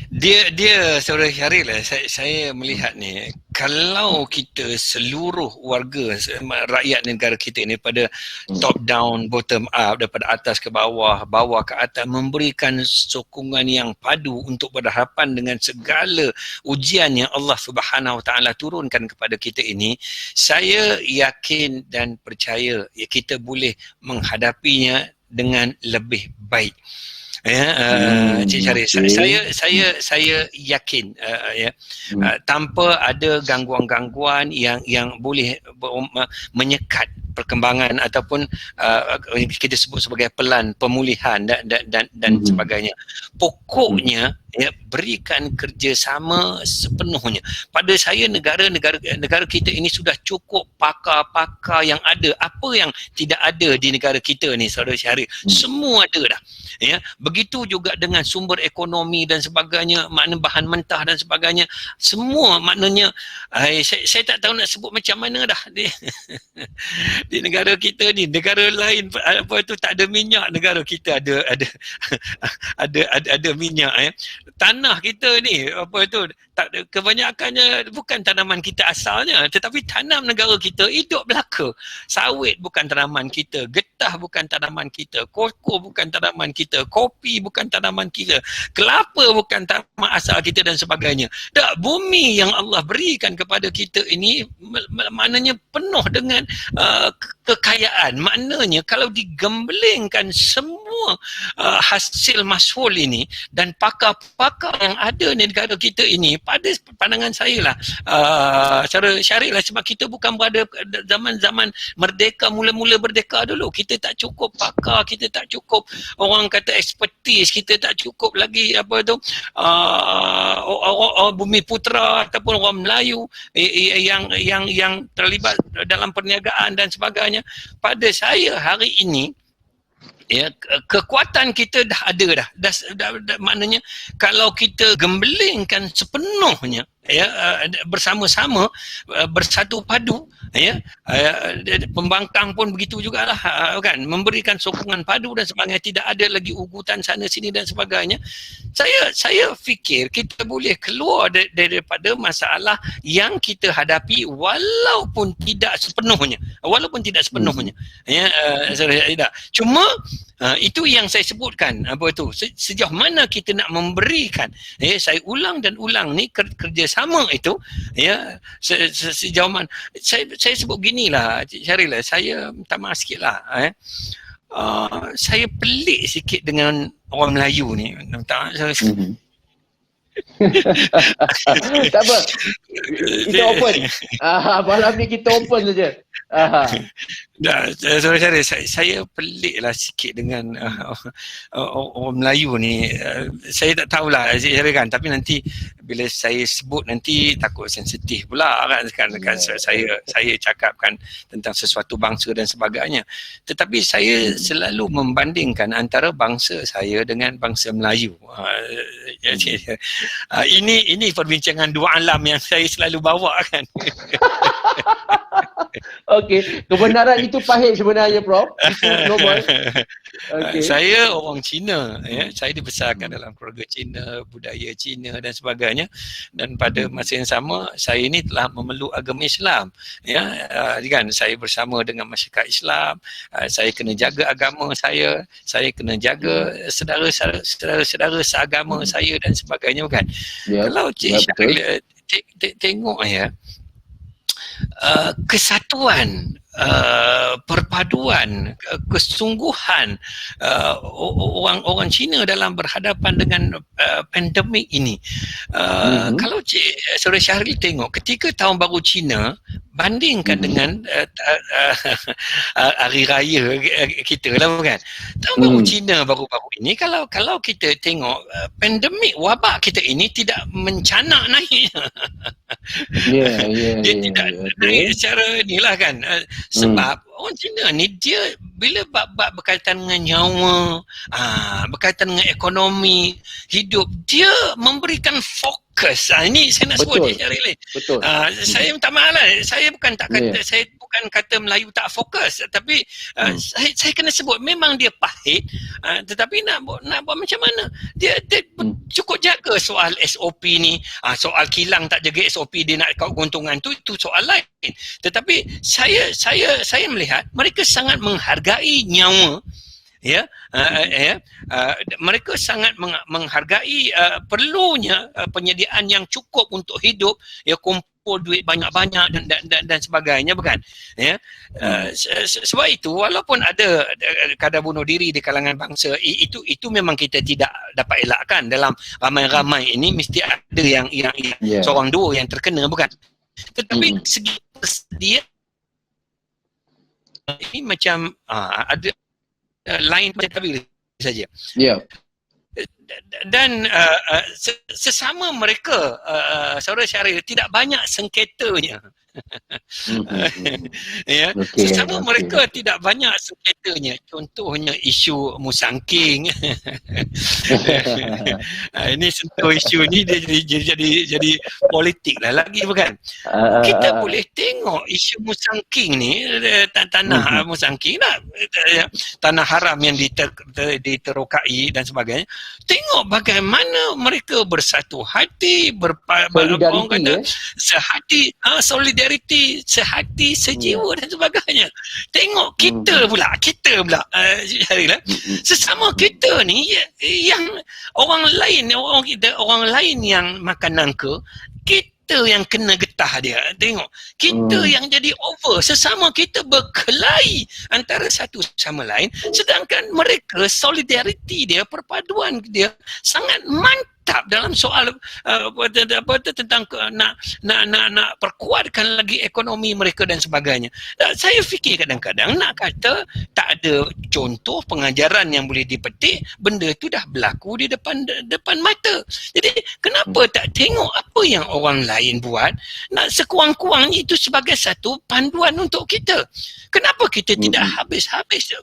Dia Saudara Syaril, saya melihat ni, kalau kita seluruh warga rakyat negara kita ni pada top down, bottom up, daripada atas ke bawah, bawah ke atas, memberikan sokongan yang padu untuk berhadapan dengan segala ujian yang Allah Subhanahu Wa Taala turunkan kepada kita ini, saya yakin dan percaya kita boleh menghadapinya dengan lebih baik. Cik Syarif, saya yakin tanpa ada gangguan-gangguan yang boleh menyekat perkembangan ataupun kita sebut sebagai pelan pemulihan dan sebagainya. Pokoknya berikan kerjasama sepenuhnya. Pada saya negara kita ini sudah cukup pakar-pakar yang ada. Apa yang tidak ada di negara kita ni, Saudara Syarif? Semua ada dah. Begitu juga dengan sumber ekonomi dan sebagainya, makna bahan mentah dan sebagainya. Semua maknanya saya tak tahu nak sebut macam mana dah. Di negara kita ni, negara lain apa tu tak ada minyak, negara kita ada minyak. Tanah kita ni apa tu, kebanyakannya bukan tanaman kita asalnya, tetapi tanam negara kita hidup belaka. Sawit bukan tanaman kita, getah bukan tanaman kita, koko bukan tanaman kita, kopi bukan tanaman kita, kelapa bukan tanaman asal kita dan sebagainya. Tak, bumi yang Allah berikan kepada kita ini maknanya penuh dengan kekayaan. Maknanya kalau digemblengkan semua hasil mahsul ini dan pakar-pakar yang ada di negara kita ini, pada pandangan saya lah, secara syarif lah, sebab kita bukan berada zaman-zaman merdeka, mula-mula merdeka dulu. Kita tak cukup pakar, kita tak cukup orang kata expertise, kita tak cukup lagi apa tu orang bumi putera ataupun orang Melayu yang terlibat dalam perniagaan dan sebagainya. Pada saya hari ini kekuatan kita dah ada dah, maknanya kalau kita gembelengkan sepenuhnya bersama-sama, bersatu padu, pembangkang pun begitu jugalah, kan, memberikan sokongan padu dan sebagainya, tidak ada lagi ugutan sana sini dan sebagainya. Saya fikir kita boleh keluar daripada masalah yang kita hadapi walaupun tidak sepenuhnya. Cuma itu yang saya sebutkan, apa tu, sejauh mana kita nak memberikan, saya ulang dan ulang ni, kerjasama itu, sejauh mana saya sebut ginilah, Cik Syaril, saya minta maaf sikit lah, saya pelik sikit dengan orang Melayu ni. Tak apa, kita open. Malam ni kita open saja. Saudara, saya peliklah sikit dengan orang Melayu ni. Saya tak tahulah, kan, tapi nanti bila saya sebut nanti takut sensitif pula kan saya cakapkan tentang sesuatu bangsa dan sebagainya. Tetapi saya selalu membandingkan antara bangsa saya dengan bangsa Melayu. Ini perbincangan dua alam yang saya selalu bawa, kan. Okey, kebenaran itu pahit sebenarnya, Prof. Itu normal. Okay. Saya orang Cina, saya dibesarkan dalam keluarga Cina, budaya Cina dan sebagainya, dan pada masa yang sama saya ini telah memeluk agama Islam, kan, saya bersama dengan masyarakat Islam, saya kena jaga agama saya kena jaga saudara-saudara seagama saya dan sebagainya, kan. Kalau Cik Syaril tengok kesatuan, perpaduan, kesungguhan orang Cina dalam berhadapan dengan pandemik ini. Kalau Saudara Syaril tengok ketika tahun baru Cina bandingkan dengan hari raya kita lah, kan. Tahun baru Cina baru-baru ini, kalau kita tengok pandemik wabak kita ini tidak mencanak naik. Dia tidak naik secara inilah, kan. Sebab orang Cina ni dia bila bab berkaitan dengan nyawa, berkaitan dengan ekonomi hidup, dia memberikan fokus. Ini saya nak sebut dia Syaril. Betul. Saya minta maaf lah. Saya bukan tak kata saya bukan kata Melayu tak fokus, tapi saya kena sebut memang dia pahit, tetapi nak buat macam mana? Dia cukup jaga soal SOP ni. Soal kilang tak jaga SOP, dia nak kau keuntungan tu, itu soal lain. Tetapi saya melihat mereka sangat menghargai nyawa, mereka sangat menghargai perlunya penyediaan yang cukup untuk hidup, kumpul duit banyak-banyak dan sebagainya, bukan? Sebab itu walaupun ada kadar bunuh diri di kalangan bangsa, itu memang kita tidak dapat elakkan. Dalam ramai-ramai ini mesti ada yang seorang dua yang terkena, bukan? Tetapi segi persediaan ini macam ada lain macam tadi saja. Dan sesama mereka, saudara Syaril, tidak banyak sengketanya. Sesama mereka tidak banyak sengketanya. Contohnya isu musangking. Ini sentuh isu ni dia jadi politik lah lagi, bukan? Kita boleh tengok isu musangking ni, tanah musangking lah, tanah haram yang diterokai dan sebagainya. Tengok bagaimana mereka bersatu hati, sehati, solidariti, sehati, sejiwa dan sebagainya. Tengok kita pula sesama kita ni yang orang lain yang makan nangka, kita yang kena getah dia. Tengok, kita yang jadi over, sesama kita berkelahi antara satu sama lain, sedangkan mereka solidariti dia, perpaduan dia sangat mantap dalam soal tentang nak perkuatkan lagi ekonomi mereka dan sebagainya. Saya fikir kadang-kadang nak kata tak ada contoh pengajaran yang boleh dipetik, benda itu dah berlaku di depan mata. Jadi kenapa tak tengok apa yang orang lain buat, nak sekurang-kurangnya itu sebagai satu panduan untuk kita. Kenapa kita tidak habis-habis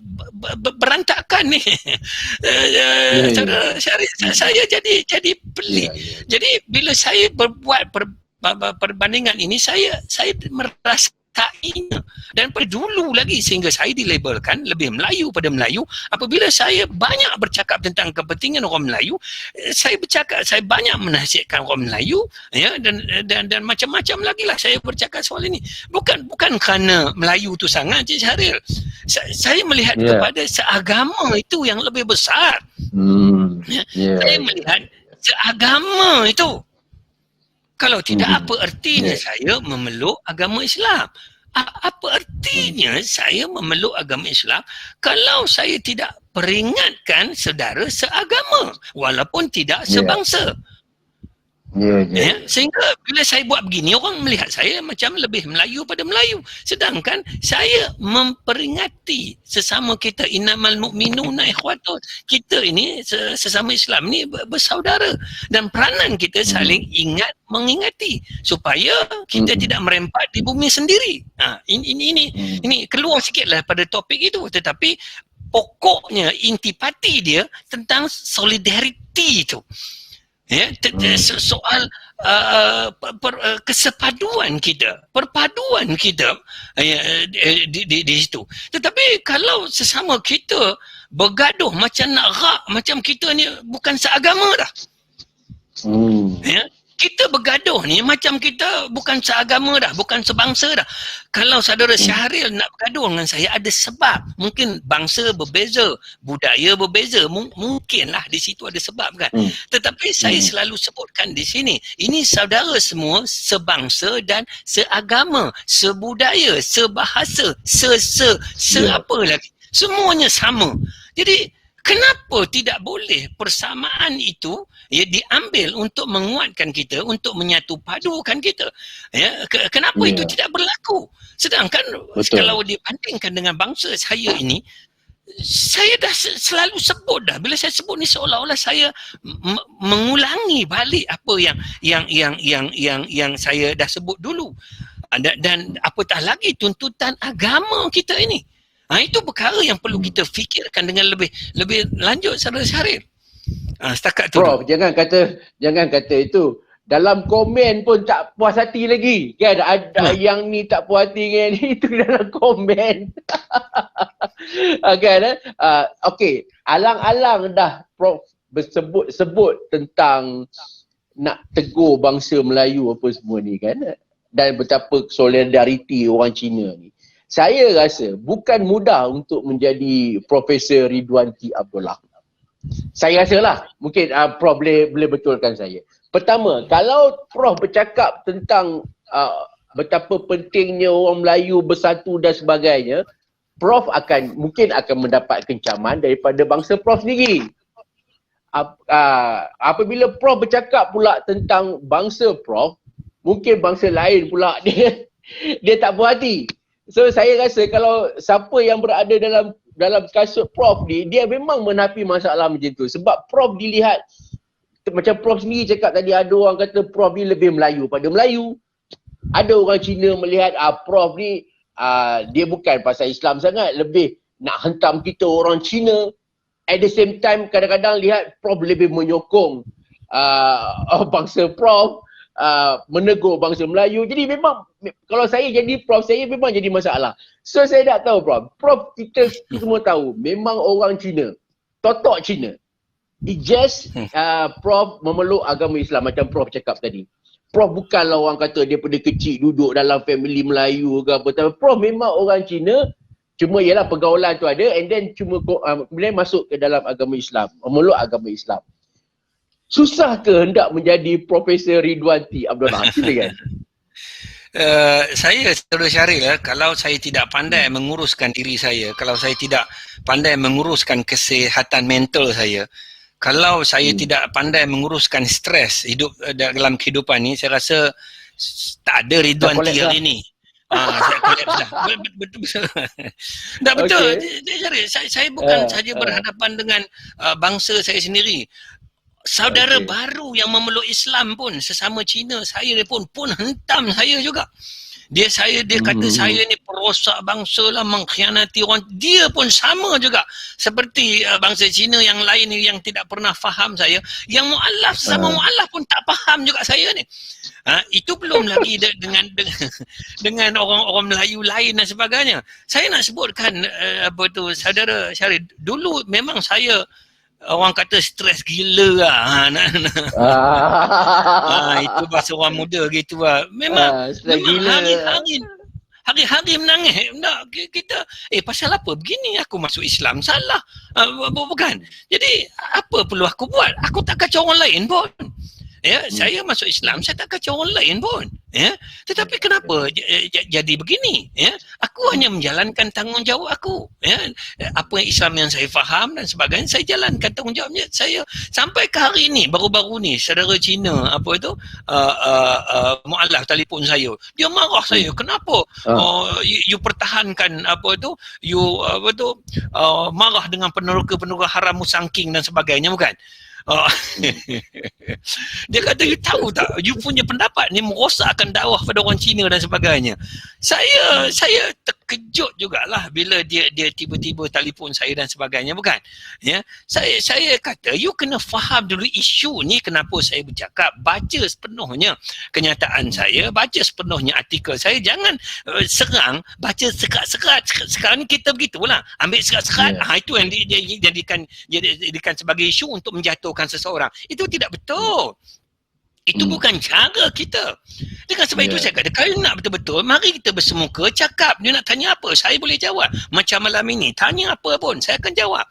berantakan ni? Saya jadi pelik. Jadi bila saya berbuat perbandingan ini, saya merasainya. Dan pada dulu lagi sehingga saya dilabelkan lebih Melayu pada Melayu, apabila saya banyak bercakap tentang kepentingan orang Melayu, saya banyak menasihatkan orang Melayu, dan macam-macam lagi lah saya bercakap soal ini. Bukan kerana Melayu tu sangat, Cik Syaril. Saya melihat kepada seagama itu yang lebih besar. Saya melihat seagama itu. Kalau tidak, apa artinya saya memeluk agama Islam? Apa artinya saya memeluk agama Islam kalau saya tidak peringatkan saudara seagama walaupun tidak sebangsa? Sehingga bila saya buat begini, orang melihat saya macam lebih Melayu pada Melayu, sedangkan saya memperingati sesama kita, innamal mu'minuna ikhwatun. Kita ini sesama Islam ni bersaudara, dan peranan kita saling ingat mengingati supaya kita tidak merempat di bumi sendiri. Ini keluar sikitlah pada topik itu, tetapi pokoknya intipati dia tentang solidariti itu. Soal kesepaduan kita, perpaduan kita di situ. Tetapi kalau sesama kita bergaduh macam nak rak, macam kita ni bukan seagama dah. Kita bergaduh ni macam kita bukan seagama dah, bukan sebangsa dah. Kalau saudara Syahril nak bergaduh dengan saya, ada sebab. Mungkin bangsa berbeza, budaya berbeza, mungkinlah di situ ada sebab, kan. Tetapi saya selalu sebutkan di sini, ini saudara semua sebangsa dan seagama, sebudaya, sebahasa, apa lagi. Semuanya sama. Jadi kenapa tidak boleh persamaan itu diambil untuk menguatkan kita, untuk menyatu padukan kita? Kenapa itu tidak berlaku? Sedangkan kalau dibandingkan dengan bangsa saya ini, saya dah selalu sebut dah. Bila saya sebut ni seolah-olah saya mengulangi balik apa yang saya dah sebut dulu. Dan apatah lagi tuntutan agama kita ini. Itu perkara yang perlu kita fikirkan dengan lebih lanjut, Saudara Syahril. Setakat tu. Prof, jangan kata itu. Dalam komen pun tak puas hati lagi. Kan ada yang ni tak puas hati dengan ni, itu dalam komen. Kan? Okey, alang-alang dah Prof sebut tentang nak tegur bangsa Melayu apa semua ni kan. Dan betapa solidariti orang Cina ni. Saya rasa bukan mudah untuk menjadi Profesor Ridwan T. Abdullah. Saya rasa lah, mungkin Prof boleh betulkan saya. Pertama, kalau Prof bercakap tentang betapa pentingnya orang Melayu bersatu dan sebagainya, Prof mungkin akan mendapat kencaman daripada bangsa Prof sendiri. Apabila Prof bercakap pula tentang bangsa Prof, mungkin bangsa lain pula dia tak puas hati. So saya rasa kalau siapa yang berada dalam kasut Prof ni, dia memang menapi masalah macam tu. Sebab Prof dilihat, macam Prof sendiri cakap tadi, ada orang kata Prof ni lebih Melayu pada Melayu. Ada orang Cina melihat Prof ni dia bukan pasal Islam sangat, lebih nak hentam kita orang Cina. At the same time kadang-kadang lihat Prof lebih menyokong bangsa Prof, menegur bangsa Melayu. Jadi memang kalau saya jadi Prof, saya memang jadi masalah. So saya tak tahu Prof kita semua tahu memang orang Cina, totok Cina. It just Prof memeluk agama Islam macam Prof cakap tadi. Prof bukanlah orang kata dia pada kecil duduk dalam family Melayu ke apa. Tapi Prof memang orang Cina, cuma ialah pergaulan tu ada, and then cuma kemudian masuk ke dalam agama Islam, memeluk agama Islam. Susah ke hendak menjadi Profesor Ridwan T. Abdullah? Silakan. Saya, Saudara Syahril, kalau saya tidak pandai menguruskan diri saya, kalau saya tidak pandai menguruskan kesihatan mental saya, kalau saya tidak pandai menguruskan stres dalam kehidupan ni, saya rasa tak ada Ridwan T hari ni. Saya collapse dah. Betul. Tak betul. Okay. Saya bukan saja berhadapan dengan bangsa saya sendiri. Saudara baru yang memeluk Islam pun, sesama Cina, saya pun hentam saya juga. Dia kata saya ni perosak bangsa lah, mengkhianati orang. Dia pun sama juga seperti bangsa Cina yang lain yang tidak pernah faham saya. Yang mu'alaf, sesama mu'alaf pun tak faham juga saya ni. Itu belum lagi dengan orang-orang Melayu lain dan sebagainya. Saya nak sebutkan Saudara Syahril, dulu memang saya orang kata stres gila lah. Itu bahasa orang muda gitu lah. Memang hari-hari menangis. Kita, pasal apa begini? Aku masuk Islam salah. Bukan. Jadi, apa perlu aku buat? Aku tak kacau orang lain pun. Saya masuk Islam, saya tak kacau orang lain pun. Tetapi kenapa jadi begini? Aku hanya menjalankan tanggungjawab aku. Apa yang Islam yang saya faham dan sebagainya, saya jalankan tanggungjawabnya. Saya sampai ke hari ini, baru-baru ni, saudara Cina, mu'alaf telefon saya. Dia marah saya. Kenapa? You pertahankan marah dengan peneroka-peneroka haram musangking dan sebagainya, bukan? Dia kata, you tahu tak, you punya pendapat ni merosakkan dakwah pada orang Cina dan sebagainya. Saya terkejut jugalah bila dia tiba-tiba telefon saya dan sebagainya, bukan? Saya kata, you kena faham dulu isu ni, kenapa saya bercakap. Baca sepenuhnya kenyataan saya, baca sepenuhnya artikel saya. Jangan serang, baca sekat-sekat. Sekarang ni kita begitulah, ambil sekat-sekat. Itu yang dijadikan sebagai isu untuk menjatuhkan seseorang. Itu tidak betul. Itu bukan cara kita. Dengan sebab itu saya kata, kalau nak betul-betul, mari kita bersemuka, cakap. Dia nak tanya apa, saya boleh jawab. Macam malam ini, tanya apa pun, saya akan jawab.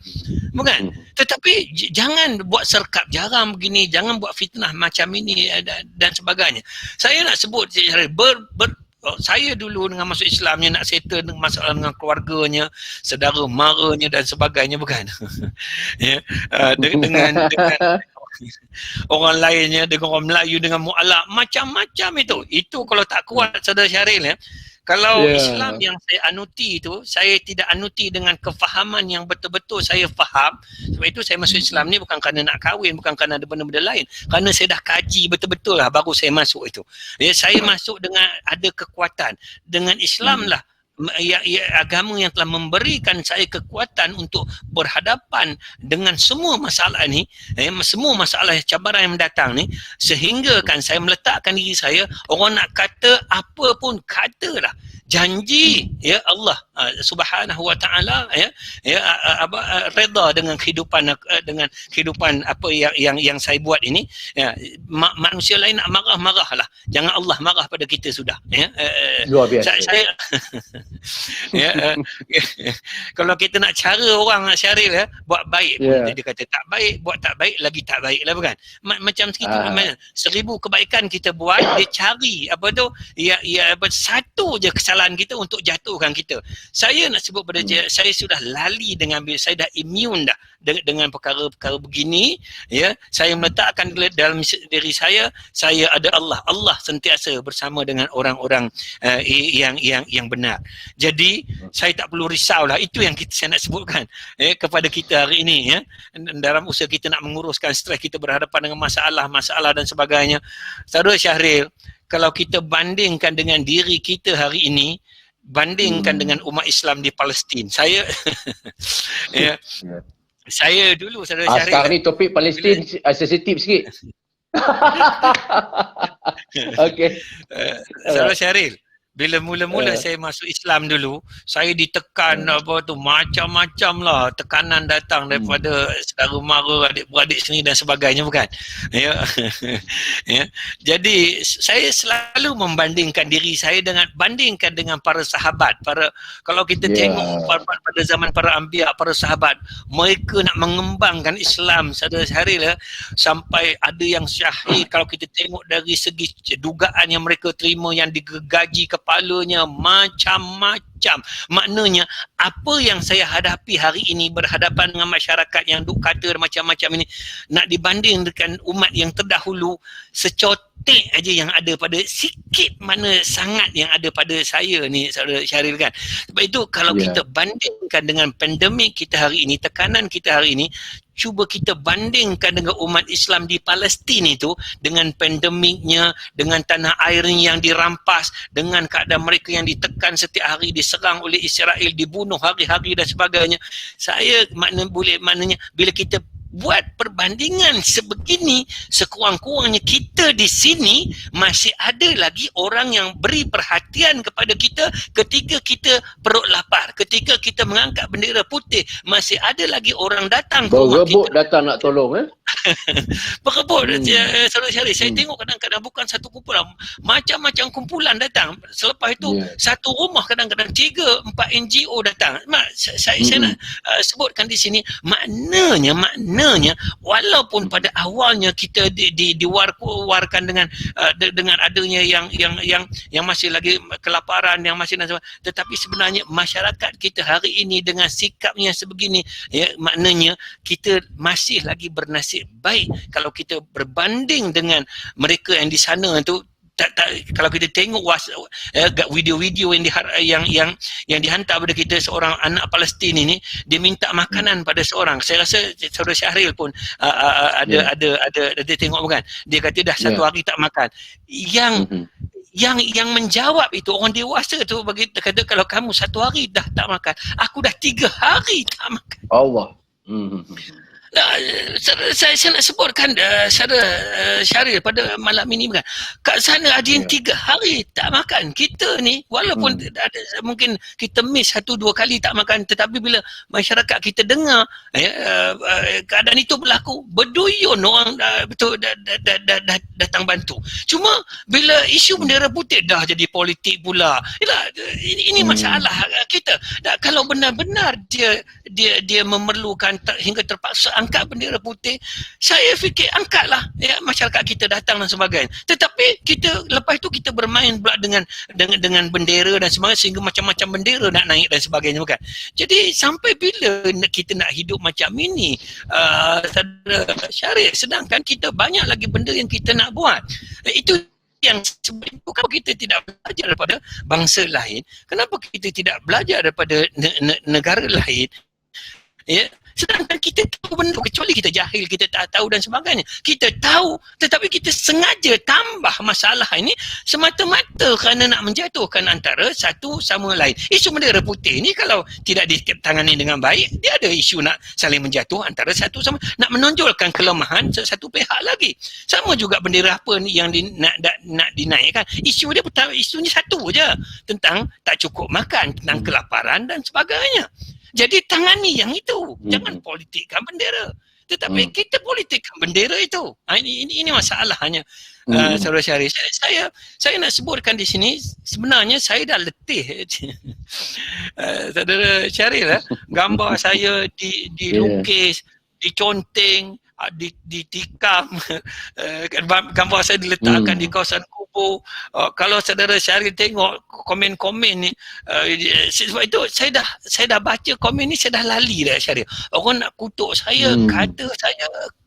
Bukan? Tetapi jangan buat serkap jaram begini, jangan buat fitnah macam ini dan sebagainya. Saya nak sebut, saya dulu dengan masuk Islamnya nak settle dengan masalah dengan keluarganya, saudara maranya dan sebagainya, bukan? Dengan orang lainnya, dengan orang Melayu, dengan mu'alaf, macam-macam itu. Itu kalau tak kuat, Saudara Syahril, Kalau Ya. Islam yang saya anuti itu, saya tidak anuti dengan kefahaman yang betul-betul saya faham. Sebab itu saya masuk Islam ni bukan kerana nak kahwin, bukan kerana ada benda-benda lain. Kerana saya dah kaji betul-betul lah baru saya masuk itu. Ya, saya masuk dengan ada kekuatan. Dengan Islam lah agama yang telah memberikan saya kekuatan untuk berhadapan dengan semua masalah ni, semua masalah cabaran yang datang ni, sehingga kan saya meletakkan diri saya, orang nak kata apa pun katalah, janji ya Allah Subhanahu wa taala redha dengan kehidupan apa yang saya buat ini, ya, manusia lain nak marah-marahlah, jangan Allah marah pada kita sudah, ya. Luar biasa. Saya ya, kalau kita nak cara orang nak Syaril ya, buat baik pun dia kata tak baik, buat tak baik lagi tak baik lah, bukan? Macam segitu. 1000 kebaikan kita buat, dia cari apa tu satu je kesalahan kita untuk jatuhkan kita. Saya nak sebut pada saya sudah lali dengan, saya dah immune dah dengan perkara-perkara begini, ya. Saya meletakkan dalam diri saya ada Allah sentiasa bersama dengan orang-orang yang benar. Jadi saya tak perlu risau lah. Itu yang saya nak sebutkan kepada kita hari ini, ya. Dalam usaha kita nak menguruskan stres, kita berhadapan dengan masalah dan sebagainya. Saudara Syahril, kalau kita bandingkan dengan diri kita hari ini, bandingkan dengan umat Islam di Palestin, saya ya, saya dulu saudara Syahril, sekarang ni topik Palestin sensitif sikit. Okey. Saudara Syahril, bila mula-mula saya masuk Islam dulu, saya ditekan apa tu, macam-macam lah tekanan datang daripada saudara mara, adik-beradik sini dan sebagainya, bukan? Ya. Ya. Jadi saya selalu membandingkan diri saya bandingkan dengan para sahabat. Kalau kita tengok pada zaman para anbiya, para sahabat, mereka nak mengembangkan Islam, saudara Syahril, ya, sampai ada yang syahid. Kalau kita tengok dari segi dugaan yang mereka terima, yang digaji kepalanya macam-macam. Maknanya apa yang saya hadapi hari ini, berhadapan dengan masyarakat yang duk kata macam-macam ini, nak dibanding dengan umat yang terdahulu, secotek aja yang ada pada, sikit mana sangat yang ada pada saya ni, saudara Syahril, kan. Sebab itu kalau kita bandingkan dengan pandemik kita hari ini, tekanan kita hari ini, cuba kita bandingkan dengan umat Islam di Palestin itu, dengan pandemiknya, dengan tanah airnya yang dirampas, dengan keadaan mereka yang ditekan setiap hari, diserang oleh Israel, dibunuh hari-hari dan sebagainya. Saya maknanya bila kita buat perbandingan sebegini, sekurang-kurangnya kita di sini masih ada lagi orang yang beri perhatian kepada kita ketika kita perut lapar, ketika kita mengangkat bendera putih, masih ada lagi orang datang ke rumah kita. Berebut datang nak tolong, Berebut. Saudara Syarif, saya tengok kadang-kadang bukan satu kumpulan, macam-macam kumpulan datang. Selepas itu satu rumah kadang-kadang 3-4 NGO datang. Saya nak sebutkan di sini, maknanya walaupun pada awalnya kita diwar-warkan dengan adanya yang masih lagi kelaparan, yang masih, tetapi sebenarnya masyarakat kita hari ini dengan sikapnya sebegini, ya, maknanya kita masih lagi bernasib baik kalau kita berbanding dengan mereka yang di sana tu. Kalau kita tengok video-video yang dihantar kepada kita, seorang anak Palestin ini, dia minta makanan pada seorang, saya rasa saudara Syahril pun ada dia tengok, bukan? Dia kata dah satu hari tak makan. Yang menjawab itu orang dewasa tu, bagi kata, kalau kamu satu hari dah tak makan, aku dah 3 hari tak makan. Allah. Saya nak sebutkan saudara Syahril pada malam ini, bukan? Kat sana ada yang 3 hari tak makan. Kita ni walaupun ada, mungkin kita miss 1-2 kali tak makan, tetapi bila masyarakat kita dengar keadaan itu berlaku, berduyun orang betul datang bantu. Cuma bila isu bendera putih dah jadi politik pula. Ini masalah kita. Kalau benar-benar dia memerlukan hingga terpaksa angkat bendera putih, saya fikir angkatlah, ya, masyarakat kita datang dan sebagainya. Tetapi kita lepas itu kita bermain pula dengan bendera dan sebagainya, sehingga macam-macam bendera nak naik dan sebagainya, bukan? Jadi sampai bila kita nak hidup macam ini, saudara Syahril, sedangkan kita banyak lagi benda yang kita nak buat. Itu yang sebenarnya kenapa kita tidak belajar daripada bangsa lain, kenapa kita tidak belajar daripada negara lain, ya, sedangkan kita tahu benda, kecuali kita jahil, kita tak tahu dan sebagainya. Kita tahu, tetapi kita sengaja tambah masalah ini semata-mata kerana nak menjatuhkan antara satu sama lain. Isu bendera putih ni kalau tidak ditangani dengan baik, dia ada isu nak saling menjatuh antara satu sama, nak menonjolkan kelemahan satu pihak lagi. Sama juga bendera apa ni yang nak dinaikkan. Isu dia pertama, isunya satu je, tentang tak cukup makan, tentang kelaparan dan sebagainya. Jadi tangani yang itu, jangan politikkan bendera. Tetapi kita politikkan bendera itu. Ini masalahnya. Saudara Syaril, saya nak sebutkan di sini, sebenarnya saya dah letih. Saudara Syaril, gambar saya dilukis, diconteng, ditikam, gambar saya diletakkan di kawasan kubur. Kalau saudara Syaril tengok komen-komen ni, sebab itu saya dah baca komen ni, saya dah lali dah Syaril. Orang nak kutuk saya,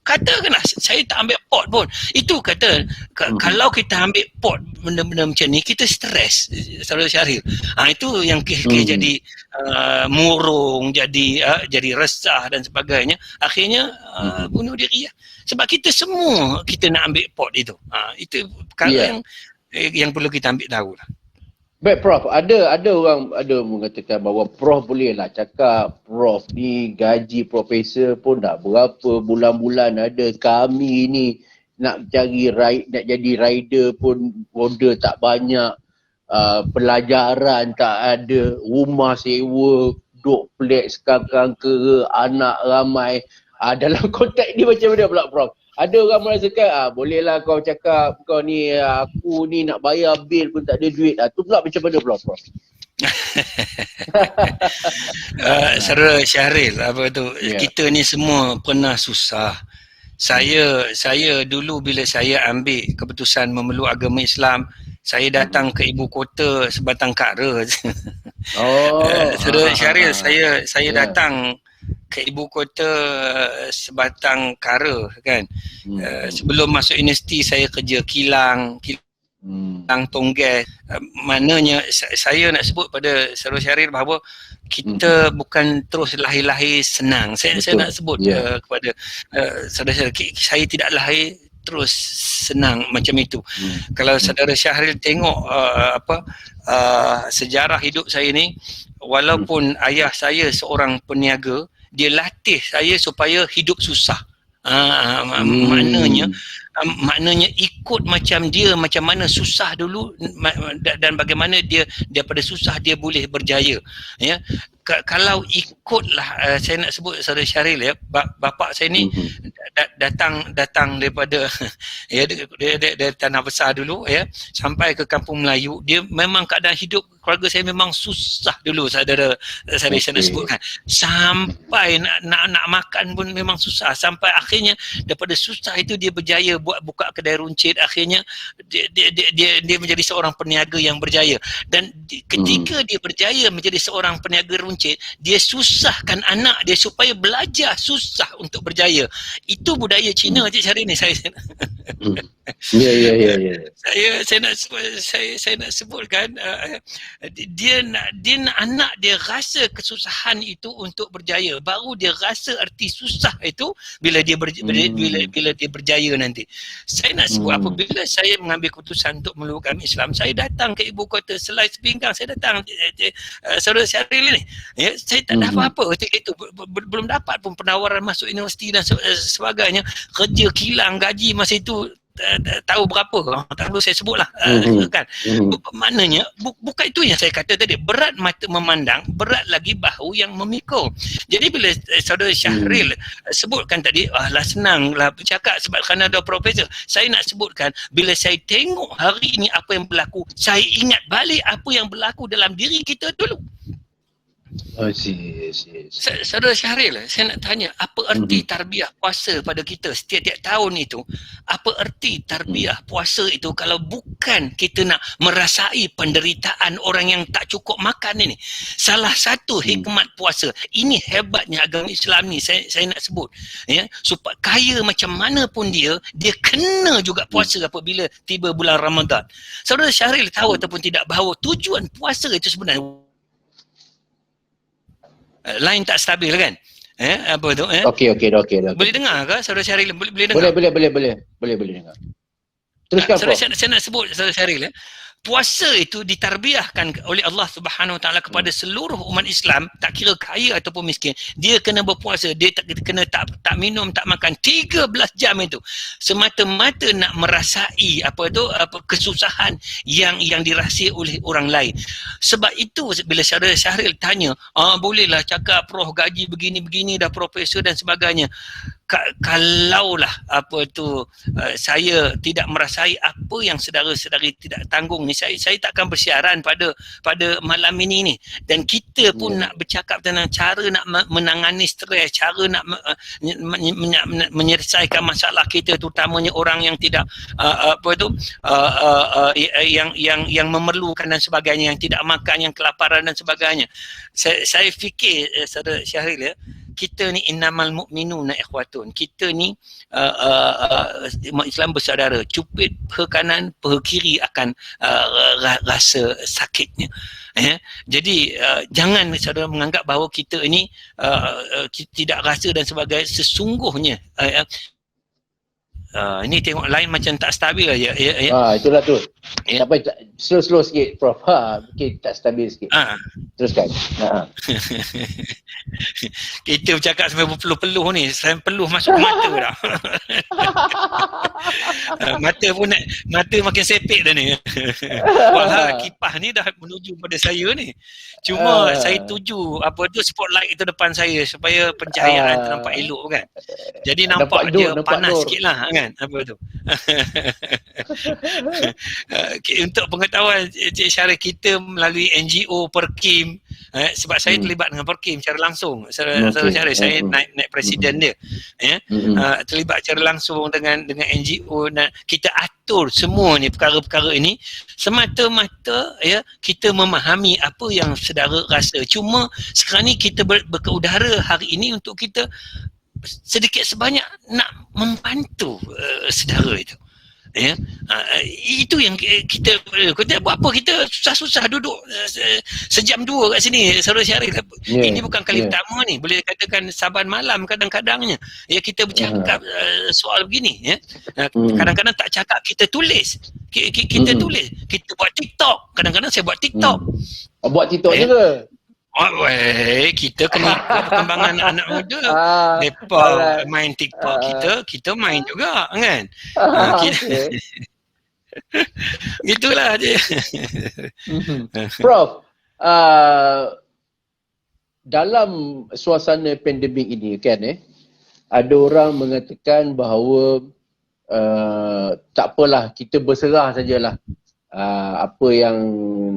katakanlah saya tak ambil pot pun. Itu kata kalau kita ambil pot benda-benda macam ni, kita stres, saudara Syaril. Itu yang jadi murung, jadi resah dan sebagainya. Akhirnya bunuh diri. Sebab kita semua kita nak ambil pot itu. Itu perkara yang perlu kita ambil tahu lah. Baik Prof, ada orang mengatakan bahawa Prof bolehlah cakap Prof ni gaji profesor pun dah berapa bulan-bulan ada, kami ni nak jadi rider pun order tak banyak, pelajaran tak ada, rumah sewa, duk flex sekarang ke, anak ramai. Dalam konteks ni macam mana pula Prof? Ada orang merasakan, bolehlah kau cakap kau ni, aku ni nak bayar bil pun tak ada duit. Tu pula macam mana pula Prof? Saudara Syahril, kita ni semua pernah susah. Saya dulu bila saya ambil keputusan memeluk agama Islam, saya datang ke ibu kota sebatang kara. Saudara Syahril, saya datang ke ibu kota sebatang kara kan. Sebelum masuk universiti saya kerja kilang Tonggas. Maknanya saya nak sebut pada saudara Syaril bahawa kita bukan terus lahir-lahir senang. Saya nak sebut kepada saudara Syaril, saya tidak lahir terus senang macam itu. Kalau saudara Syahril tengok sejarah hidup saya ni, walaupun ayah saya seorang peniaga, dia latih saya supaya hidup susah. Maknanya ikut macam dia, macam mana susah dulu dan bagaimana dia daripada susah dia boleh berjaya. Ya, kalau ikutlah, saya nak sebut saudara Syaril ya, bapa saya ni datang daripada dia tanah besar dulu ya, sampai ke kampung Melayu. Dia memang keadaan hidup keluarga saya memang susah dulu, saudara saya nak sebutkan. Sampai nak makan pun memang susah, sampai akhirnya daripada susah itu dia berjaya buka kedai runcit. Akhirnya dia menjadi seorang peniaga yang berjaya. Dan ketika dia berjaya menjadi seorang peniaga runcit, dia susahkan anak dia supaya belajar susah untuk berjaya. Itu budaya Cina Cik Syaril ni. Saya nak sebutkan, dia nak anak dia rasa kesusahan itu untuk berjaya, baru dia rasa erti susah itu bila dia berjaya nanti. Saya nak sebut apabila saya mengambil keputusan untuk memeluk agama Islam, saya datang ke ibu kota selai sepinggang, saya datang saudara Syaril ni ya, saya tak ada apa-apa ketika itu, belum dapat pun penawaran masuk universiti dan sebagainya. Kerja kilang, gaji masa itu tahu berapa, tak perlu saya sebutlah kan. Maknanya bukan itu yang saya kata tadi, berat mata memandang, berat lagi bahu yang memikul. Jadi bila saudara Syahril sebutkan tadi, lah senang lah bercakap sebab kerana ada profesor, saya nak sebutkan bila saya tengok hari ini apa yang berlaku, saya ingat balik apa yang berlaku dalam diri kita dulu. Saudara Syahril, saya nak tanya, apa erti tarbiyah puasa pada kita setiap-tiap tahun itu? Apa erti tarbiyah puasa itu kalau bukan kita nak merasai penderitaan orang yang tak cukup makan ini? Salah satu hikmat puasa, ini hebatnya agama Islam ni, saya nak sebut. Ya, supaya kaya macam mana pun dia kena juga puasa apabila tiba bulan Ramadan. Saudara Syahril tahu ataupun tidak bahawa tujuan puasa itu sebenarnya line tak stabil kan? Apa tu? Okey. Boleh dengar ke Saudara Syahril? Boleh dengar? Boleh dengar. Teruskan, Prof. Saya nak sebut Saudara Syahril, puasa itu ditarbiahkan oleh Allah Subhanahu Wa Taala kepada seluruh umat Islam, tak kira kaya ataupun miskin. Dia kena berpuasa, dia kena tak minum, tak makan 13 jam itu. Semata-mata nak merasai kesusahan yang dirasai oleh orang lain. Sebab itu bila Saudara Syahril tanya, bolehlah cakap Prof gaji begini-begini dah profesor dan sebagainya. Kalaulah saya tidak merasai apa yang saudara-saudari tidak tanggung ni, saya takkan bersiaran pada malam ini ni. Dan kita pun nak bercakap tentang cara nak menangani stres, cara nak menyelesaikan masalah kita, terutamanya orang yang tidak yang memerlukan dan sebagainya, yang tidak makan, yang kelaparan dan sebagainya. Saya fikir Saudara Syahril, kita ni innamal mu'minuna ikhwatun. Kita ni umat Islam bersaudara. Cupit peha kanan, peha kiri akan rasa sakitnya. Jadi jangan saudara menganggap bahawa kita ini tidak rasa dan sebagainya. Sesungguhnya ini tengok line macam tak stabil aja. Itulah tu. Sampai slow sikit, Prof. Mungkin tak stabil sikit. Teruskan. Kita bercakap sampai berpeluh-peluh ni, saya peluh masuk ke mata dah. Mata makin sepik dah ni. Wah, kipas ni dah menuju pada saya ni. Cuma saya tuju spotlight itu depan saya supaya pencahayaan tu nampak elok kan. Jadi nampak dia panas sikit lah kan. Apa tu? Untuk pengetahuan Cik Syarif, kita melalui NGO Perkim, sebab saya terlibat dengan Perkim secara langsung. Saudara Syarif, saya naik presiden dia. Terlibat secara langsung dengan NGO, dan kita atur semua ni perkara-perkara ini semata-mata kita memahami apa yang saudara rasa. Cuma sekarang ni kita berkeudara hari ini untuk kita sedikit sebanyak nak membantu saudara itu. Itu yang kita buat apa, kita susah-susah duduk sejam dua kat sini Saudara Syahril. Ini bukan kali pertama ni, boleh katakan saban malam kadang-kadangnya kita bercakap soal begini. Kadang-kadang tak cakap, kita tulis. Kita tulis, kita buat TikTok, kadang-kadang saya buat TikTok. Buat TikTok juga. Kita kena ikut perkembangan anak muda. Mereka main TikTok, kita main juga kan. Gitulah dia. Prof, dalam suasana pandemik ini kan, ada orang mengatakan bahawa tak apalah, kita berserah sajalah. Apa yang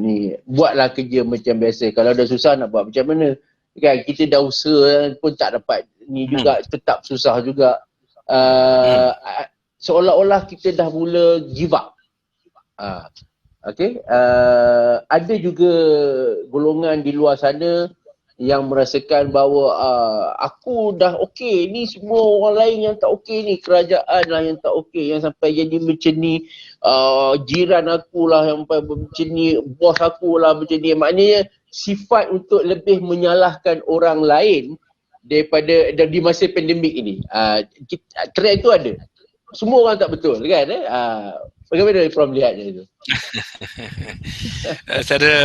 ni, buatlah kerja macam biasa. Kalau dah susah nak buat macam mana kan, kita dah usaha pun tak dapat ni juga, tetap susah juga. Seolah-olah kita dah mula give up. Ada juga golongan di luar sana yang merasakan bahawa aku dah okey, ni semua orang lain yang tak okey ni, kerajaan lah yang tak okey, yang sampai jadi macam ni, jiran aku lah yang macam ni, bos aku lah macam ni. Maknanya sifat untuk lebih menyalahkan orang lain daripada di masa pandemik ini. Trend itu ada. Semua orang tak betul kan. Bagaimana Prof melihatnya itu? Saudara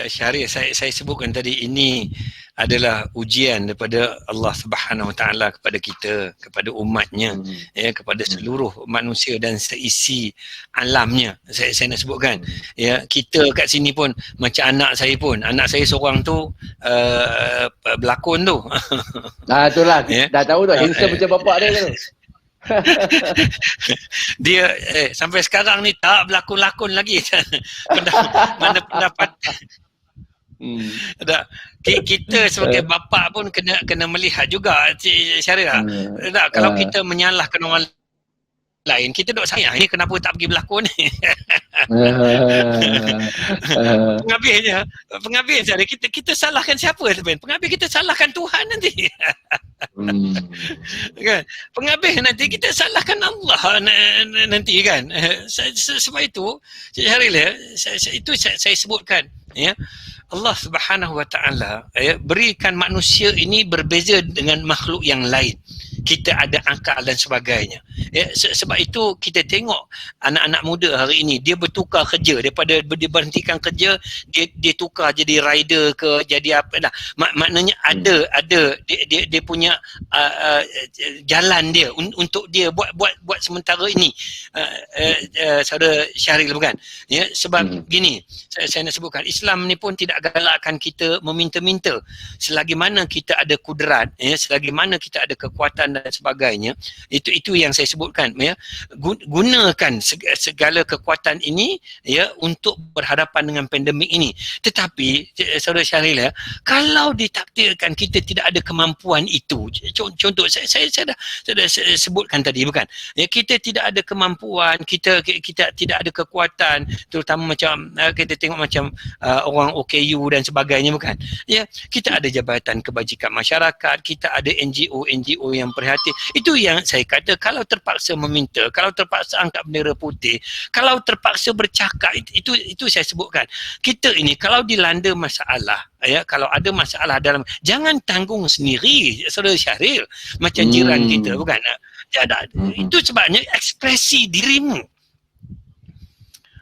Syahril, saya sebutkan tadi, ini adalah ujian daripada Allah Subhanahu Wa Taala kepada kita, kepada umatnya, kepada seluruh manusia dan seisi alamnya. Saya nak sebutkan, kita kat sini pun macam anak saya seorang tu berlakon tu. Itulah, dah tahu tu, handsome macam bapak dia tu. Dia sampai sekarang ni tak berlakon-lakon lagi. Mana pendapat Tak, kita sebagai bapa pun kena melihat juga Syaril. Tak, kalau kita menyalahkan orang lain, kita duk sayang ni kenapa tak pergi berlakon ni. Penghabis Syaril, kita salahkan siapa sebenarnya? Penghabis kita salahkan Tuhan nanti. Kan? Penghabis nanti kita salahkan Allah nanti kan. Sebab itu Syaril, itu saya sebutkan, ya, Allah Subhanahu Wa Taala berikan manusia ini berbeza dengan makhluk yang lain. Kita ada akal dan sebagainya. Ya, sebab itu kita tengok anak-anak muda hari ini, dia bertukar kerja, daripada dia berhentikan kerja, dia tukar jadi rider ke, jadi apa dah. Maknanya ada dia punya jalan dia untuk dia buat sementara ini. Saudara Syahril, bukan? Ya, sebab gini, saya nak sebutkan, Islam ni pun tidak galakkan kita meminta-minta. Selagi mana kita ada kudrat, ya, selagi mana kita ada kekuatan dan sebagainya, itu yang saya sebutkan, ya, gunakan segala kekuatan ini, ya, untuk berhadapan dengan pandemik ini. Tetapi saudara Syahril, ya, kalau ditakdirkan kita tidak ada kemampuan itu, contoh saya dah sebutkan tadi, bukan, ya, kita tidak ada kemampuan, kita tidak ada kekuatan, terutama macam kita tengok macam orang OKU dan sebagainya, bukan, ya, kita ada Jabatan Kebajikan Masyarakat, kita ada NGO yang prihatin. Itu yang saya kata, kalau terpaksa meminta, kalau terpaksa angkat bendera putih, kalau terpaksa bercakap, itu saya sebutkan. Kita ini kalau dilanda masalah, ya, kalau ada masalah dalam, jangan tanggung sendiri, saudara Syahril, macam jiran kita, bukan? Itu sebabnya ekspresi dirimu,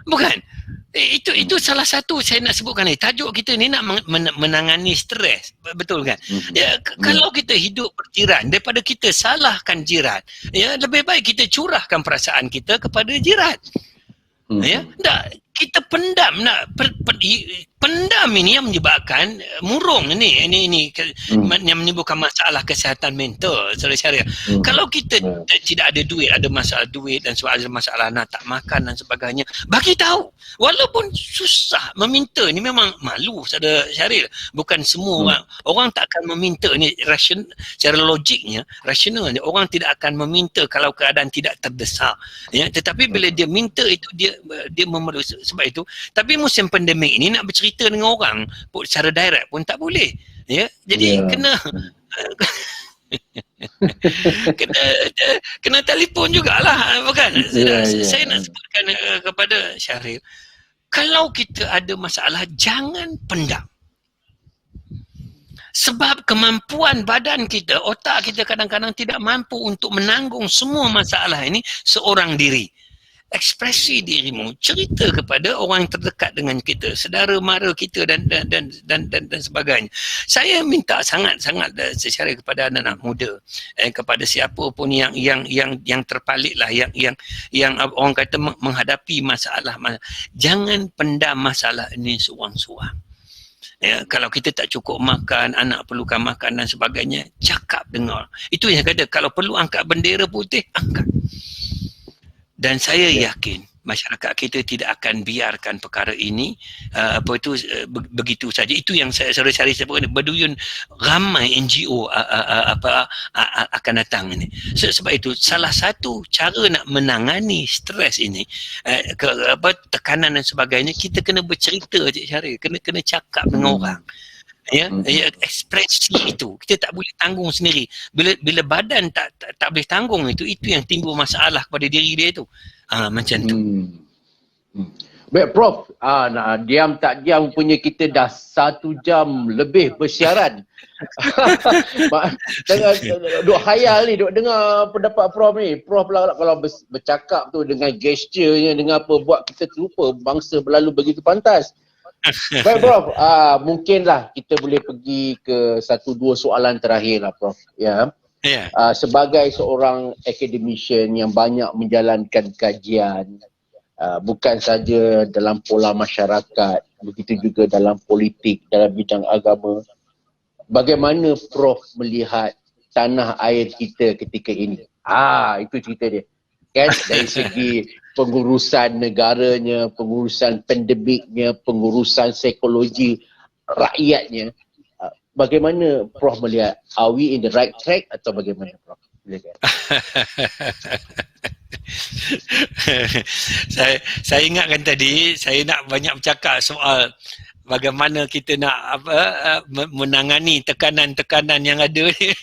bukan? Itu salah satu saya nak sebutkan ni. Tajuk kita ni nak menangani stres. Betul kan? Ya, kalau kita hidup berjiran, daripada kita salahkan jiran, ya, lebih baik kita curahkan perasaan kita kepada jiran. Ya, tak, kita pendam, pendam ini yang menyebabkan murung ini yang menimbulkan masalah kesihatan mental, saudara Syariah. Kalau kita tidak ada duit, ada masalah duit dan ada masalah nak tak makan dan sebagainya, bagi tahu. Walaupun susah meminta ni, memang malu, saudara Syaril. Bukan semua orang tak akan meminta ni, secara logiknya, rasionalnya, orang tidak akan meminta kalau keadaan tidak terdesak, ya. Tetapi bila dia minta itu, dia memerlukan. Sebab itu, tapi musim pandemik ini nak bercerita dengan orang secara direct pun tak boleh, ya. Jadi kena kena telefon jugalah, bukan? Saya nak sebutkan kepada Syahril, kalau kita ada masalah, jangan pendam. Sebab kemampuan badan kita, otak kita kadang-kadang tidak mampu untuk menanggung semua masalah ini seorang diri. Ekspresi dirimu, cerita kepada orang yang terdekat dengan kita, saudara mara kita dan sebagainya. Saya minta sangat-sangat secara kepada anak-anak muda, kepada siapa pun yang terpalit lah, yang orang kata menghadapi masalah, jangan pendam masalah ini seorang-seorang. Ya, kalau kita tak cukup makan, anak perlukan makan dan sebagainya, cakap, dengar. Itu yang kata, kalau perlu angkat bendera putih, angkat. Dan saya yakin masyarakat kita tidak akan biarkan perkara ini begitu saja. Itu yang saya cari berduyun, ramai NGO akan datang ini. Sebab itu salah satu cara nak menangani stres ini, tekanan dan sebagainya, kita kena bercerita, Cik Syaril, kena cakap dengan orang. Ya, ekspresi itu kita tak boleh tanggung sendiri. Bila badan tak boleh tanggung itu yang timbul masalah kepada diri dia itu. Macam tu. Baik Prof, diam tak diam punya kita dah 1 jam lebih bersiaran. Tengah duk khayal ni, duk dengar pendapat Prof ni. Prof pula kalau bercakap tu dengan gesturnya, dengan apa, buat kita terlupa bangsa berlalu begitu pantas. Baik Prof, mungkinlah kita boleh pergi ke 1-2 soalan terakhir lah Prof. Ya. Sebagai seorang academician yang banyak menjalankan kajian, bukan saja dalam pola masyarakat, begitu juga dalam politik, dalam bidang agama, bagaimana Prof melihat tanah air kita ketika ini? Itu cerita dia. Kan, dari segi pengurusan negaranya, pengurusan pandemiknya, pengurusan psikologi, rakyatnya. Bagaimana Prof melihat? Are we in the right track atau bagaimana Prof? Silakan. saya ingatkan tadi, saya nak banyak bercakap soal bagaimana kita nak menangani tekanan-tekanan yang ada ni.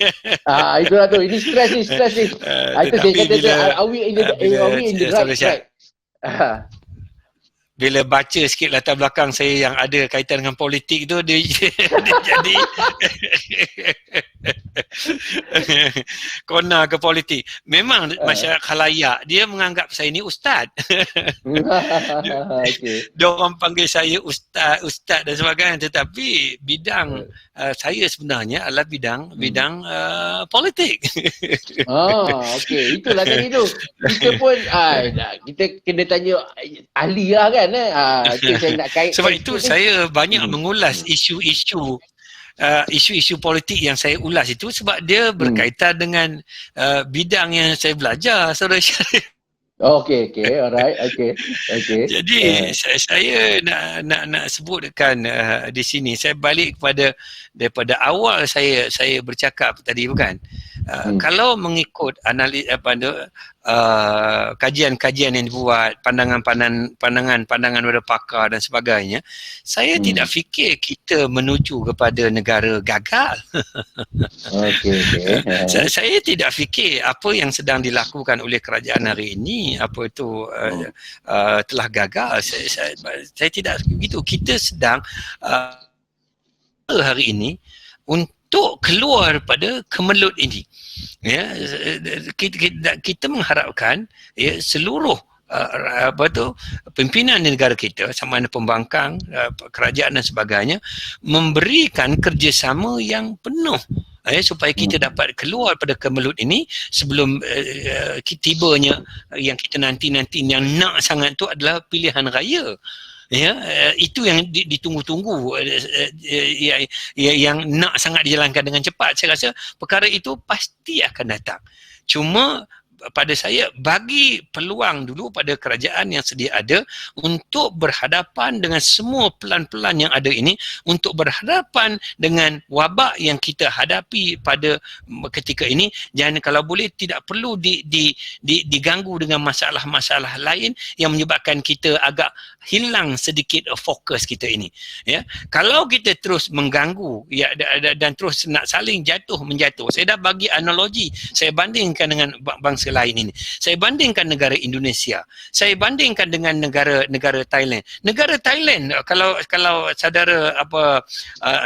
Itulah tu. Ini stres ni. Itu saya kata tu, are we in the right track? Bila baca sikit latar belakang saya yang ada kaitan dengan politik tu, dia jadi kona ke politik. Memang masyarakat khalayak dia menganggap saya ni ustaz. Dia orang panggil saya ustaz dan sebagainya, tetapi bidang saya sebenarnya adalah bidang politik. Okey, itulah tadi tu. Kita pun kita kena tanya ahli lah kan. Saya nak kait. Sebab itu saya banyak mengulas isu-isu politik yang saya ulas itu sebab dia berkaitan dengan bidang yang saya belajar, Saudara Syarif. Okey, alright, okey. Jadi saya nak sebutkan di sini, saya balik daripada awal saya bercakap tadi, bukan? Kalau mengikut analis kajian-kajian yang dibuat, pandangan daripada pakar dan sebagainya, saya tidak fikir kita menuju kepada negara gagal. Saya tidak fikir apa yang sedang dilakukan oleh kerajaan hari ini telah gagal. Saya tidak begitu. Kita sedang hari ini untuk keluar pada kemelut ini. Ya, kita mengharapkan seluruh pimpinan negara kita, sama ada pembangkang, kerajaan dan sebagainya, memberikan kerjasama yang penuh supaya kita dapat keluar pada kemelut ini sebelum tibanya yang kita nanti yang nak sangat tu adalah pilihan raya. Itu yang ditunggu-tunggu, yang nak sangat dijalankan dengan cepat. Saya rasa perkara itu pasti akan datang. Cuma pada saya, bagi peluang dulu pada kerajaan yang sedia ada untuk berhadapan dengan semua pelan-pelan yang ada ini, untuk berhadapan dengan wabak yang kita hadapi pada ketika ini. Jangan, kalau boleh, tidak perlu diganggu dengan masalah-masalah lain yang menyebabkan kita agak hilang sedikit fokus kita ini. Kalau kita terus mengganggu dan terus nak saling jatuh-menjatuh, saya dah bagi analogi, saya bandingkan dengan bangsa lain ini. Saya bandingkan negara Indonesia. Saya bandingkan dengan negara Thailand. Negara Thailand, kalau saudara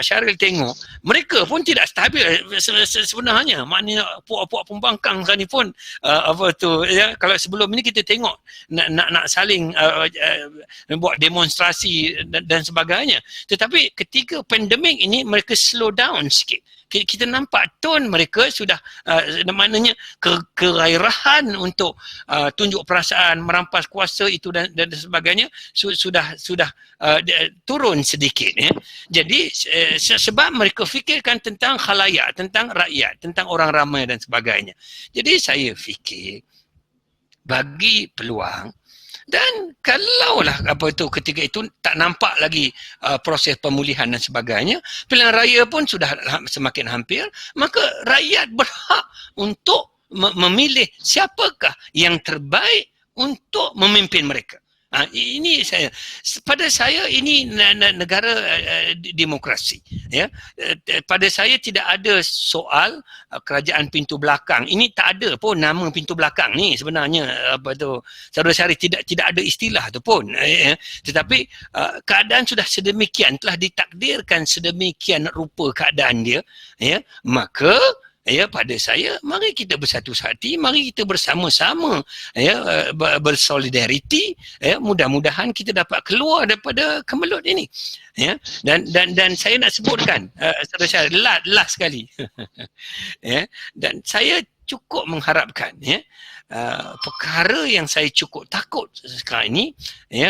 Syaril tengok, mereka pun tidak stabil sebenarnya. Maknanya puak-puak pembangkang ni pun kalau sebelum ini kita tengok nak saling buat demonstrasi dan sebagainya. Tetapi ketika pandemik ini, mereka slow down sikit. Kita nampak tone mereka sudah maknanya kegairahan untuk tunjuk perasaan, merampas kuasa itu dan sebagainya sudah turun sedikit. Jadi sebab mereka fikirkan tentang khalayak, tentang rakyat, tentang orang ramai dan sebagainya. Jadi saya fikir bagi peluang. Dan kalaulah ketika itu tak nampak lagi proses pemulihan dan sebagainya, pilihan raya pun sudah semakin hampir, maka rakyat berhak untuk memilih siapakah yang terbaik untuk memimpin mereka. Ini pada saya ini negara demokrasi. Pada saya tidak ada soal kerajaan pintu belakang. Ini tak ada pun nama pintu belakang ni sebenarnya. Saudara Syarif, tidak ada istilah tu pun. Tetapi keadaan sudah sedemikian, telah ditakdirkan sedemikian rupa keadaan dia. Maka pada saya, mari kita bersatu hati, mari kita bersama-sama bersolidariti, mudah-mudahan kita dapat keluar daripada kemelut ini. Dan saya nak sebutkan saudara last sekali. Dan saya cukup mengharapkan perkara yang saya cukup takut sekarang ini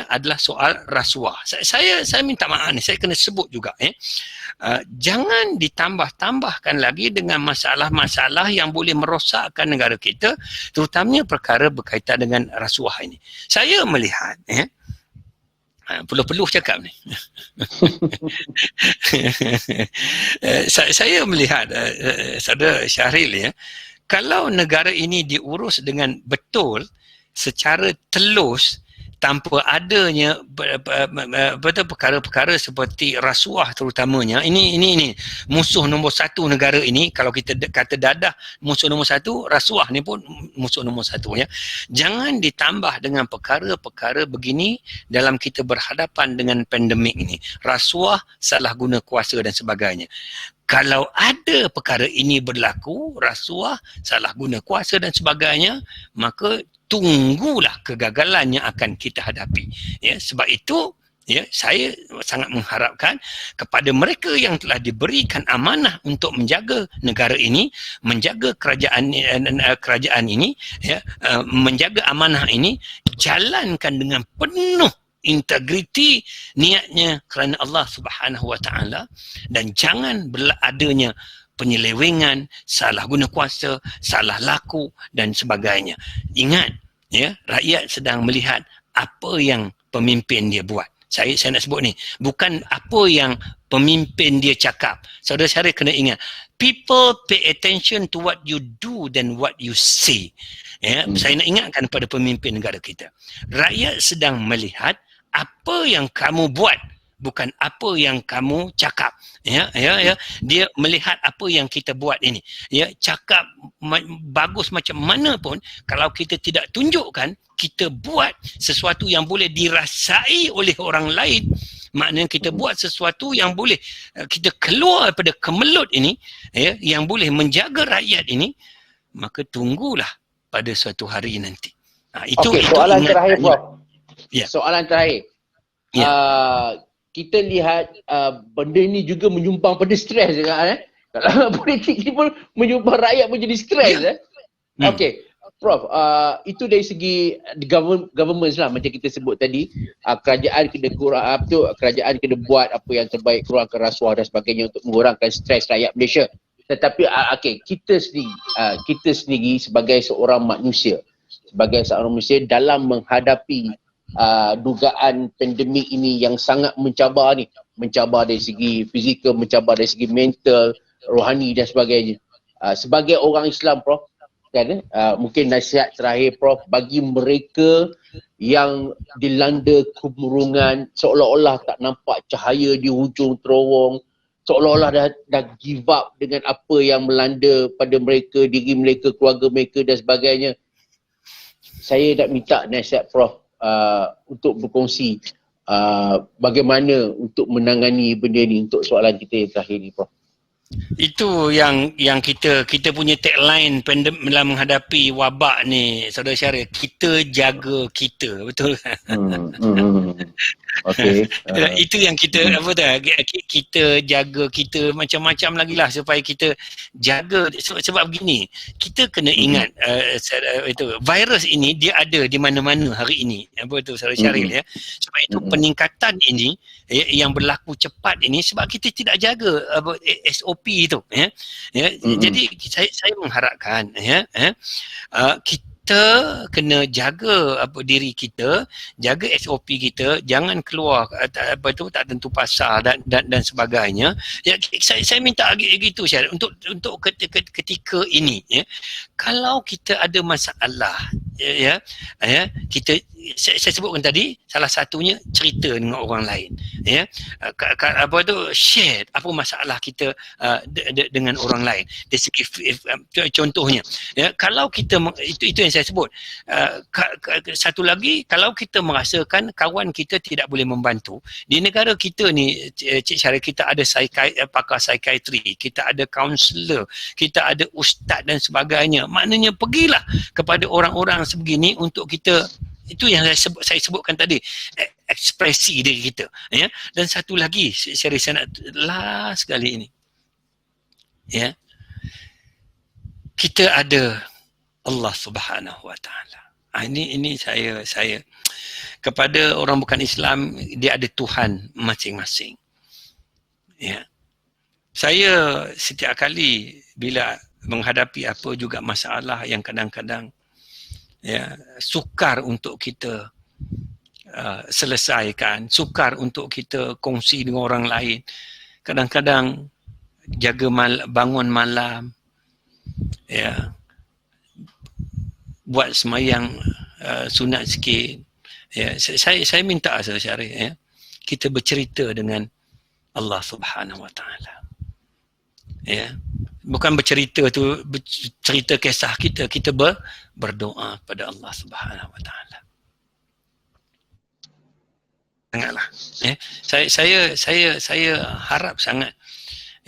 adalah soal rasuah. Saya minta maaf ni, saya kena sebut juga jangan ditambah-tambahkan lagi dengan masalah-masalah yang boleh merosakkan negara kita, terutamanya perkara berkaitan dengan rasuah ini. Saya melihat Peluh-peluh cakap ni. Saya melihat saudara Syahril ya, kalau negara ini diurus dengan betul secara telus tanpa adanya perkara-perkara seperti rasuah terutamanya, ini musuh nombor satu negara ini. Kalau kita kata dadah musuh nombor satu, rasuah ni pun musuh nombor satu ya. Jangan ditambah dengan perkara-perkara begini dalam kita berhadapan dengan pandemik ini, rasuah, salah guna kuasa dan sebagainya. Kalau ada perkara ini berlaku, rasuah, salah guna kuasa dan sebagainya, maka tunggulah kegagalan yang akan kita hadapi. Ya, sebab itu ya, saya sangat mengharapkan kepada mereka yang telah diberikan amanah untuk menjaga negara ini, menjaga kerajaan ini, ya, menjaga amanah ini, jalankan dengan penuh integriti niatnya kerana Allah Subhanahu Wa Taala, dan jangan adanya penyelewengan, salah guna kuasa, salah laku dan sebagainya. Ingat, ya, rakyat sedang melihat apa yang pemimpin dia buat. Saya nak sebut ni, bukan apa yang pemimpin dia cakap. Saudara Syarif kena ingat, people pay attention to what you do than what you say. Ya, saya nak ingatkan kepada pemimpin negara kita. Rakyat sedang melihat apa yang kamu buat, bukan apa yang kamu cakap. Ya. Dia melihat apa yang kita buat ini. Ya, cakap bagus macam mana pun, kalau kita tidak tunjukkan kita buat sesuatu yang boleh dirasai oleh orang lain, maknanya kita buat sesuatu yang boleh kita keluar daripada kemelut ini, ya, yang boleh menjaga rakyat ini, maka tunggulah pada suatu hari nanti. Okey, soalan terakhir, Prof. Ya. Soalan terakhir. Ya. Kita lihat benda ni juga menyumbang pada stres juga. Kalau politik ni pun menyumbang rakyat pun jadi stres. Okey, Prof, itu dari segi government lah, macam kita sebut tadi, kerajaan kena buat apa yang terbaik, kurangkan rasuah dan sebagainya untuk mengurangkan stres rakyat Malaysia. Tetapi kita sendiri sebagai seorang manusia dalam menghadapi dugaan pandemik ini yang sangat mencabar ni, mencabar dari segi fizikal, mencabar dari segi mental, rohani dan sebagainya. Sebagai orang Islam, Prof, kan, mungkin nasihat terakhir, Prof, bagi mereka yang dilanda kemurungan, seolah-olah tak nampak cahaya di hujung terowong, seolah-olah dah give up dengan apa yang melanda pada mereka, diri mereka, keluarga mereka dan sebagainya. Saya nak minta nasihat Prof untuk berkongsi bagaimana untuk menangani benda ni, untuk soalan kita yang terakhir ni, Prof. Itu yang kita punya tagline dalam menghadapi wabak ni, Saudara Syarif, kita jaga kita, betul? Okey. Itu yang kita kita jaga kita, macam-macam lagi lah supaya kita jaga. Sebab begini, kita kena ingat itu virus ini dia ada di mana-mana hari ini. Apa tu Saudara Syarif ya? Sebab itu peningkatan ini yang berlaku cepat ini sebab kita tidak jaga SOP itu, ya. Jadi saya mengharapkan, ya, kita kena jaga diri kita, jaga SOP kita, jangan keluar tak tentu pasar dan sebagainya. Ya, saya minta gitu Syarif, untuk ketika ini, ya, kalau kita ada masalah, ya, kita, saya sebutkan tadi, salah satunya cerita dengan orang lain, ya, share apa masalah kita dengan orang lain. Dari segi contohnya, ya, kalau kita itu yang saya sebut. Satu lagi, kalau kita merasakan kawan kita tidak boleh membantu, di negara kita ni, Cik Syarif, kita ada pakar psikiatri, kita ada kaunselor, kita ada ustaz dan sebagainya. Maknanya pergilah kepada orang-orang sebegini untuk kita, itu yang saya sebutkan tadi, ekspresi diri kita, ya. Dan satu lagi, saya nak last kali ini, ya, kita ada Allah Subhanahu Wa Taala. Ini saya kepada orang bukan Islam, dia ada Tuhan masing-masing, ya. Saya setiap kali bila menghadapi apa juga masalah yang kadang-kadang, ya, sukar untuk kita selesaikan, sukar untuk kita kongsi dengan orang lain. Kadang-kadang jaga bangun malam, ya, buat semayang sunat sikit. Ya, saya minta saudara Syarif, ya, kita bercerita dengan Allah Subhanahu Wa Taala. Ya, bukan bercerita tu cerita kisah kita berdoa pada Allah Subhanahu Wa Taala. Sangatlah. Ya, saya harap sangat,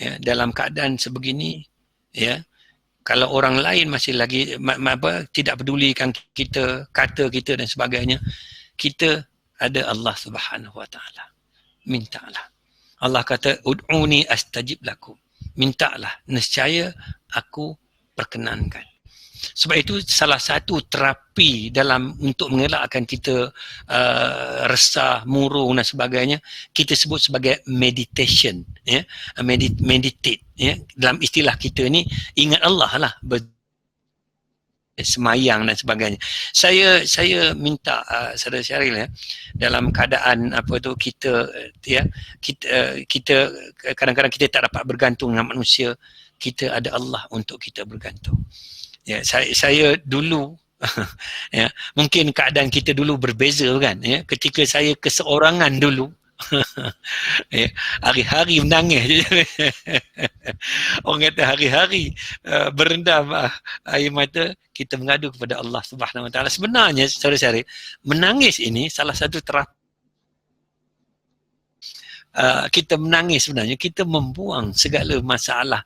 ya, dalam keadaan sebegini, ya, kalau orang lain masih lagi tidak pedulikan kita, kata kita dan sebagainya, kita ada Allah Subhanahu Wa Taala. Mintalah. Allah kata ud'uni astajib lakum. Mintalah, nescaya aku perkenankan. Sebab itu salah satu terapi dalam untuk mengelakkan kita resah, murung dan sebagainya, kita sebut sebagai meditation, ya, meditate, ya. Dalam istilah kita ni ingat Allah lah, semayang dan sebagainya. Saya minta saudara Syaril, ya, dalam keadaan apa tu kita, ya, kita kadang-kadang kita tak dapat bergantung dengan manusia, kita ada Allah untuk kita bergantung. Ya, saya dulu ya, mungkin keadaan kita dulu berbeza kan, ya, ketika saya keseorangan dulu ya, hari-hari menangis je. Orang kata hari-hari berendam air mata, kita mengadu kepada Allah Subhanahu Wa Taala. Sebenarnya saudara Syarif, menangis ini salah satu terapi. Kita menangis sebenarnya kita membuang segala masalah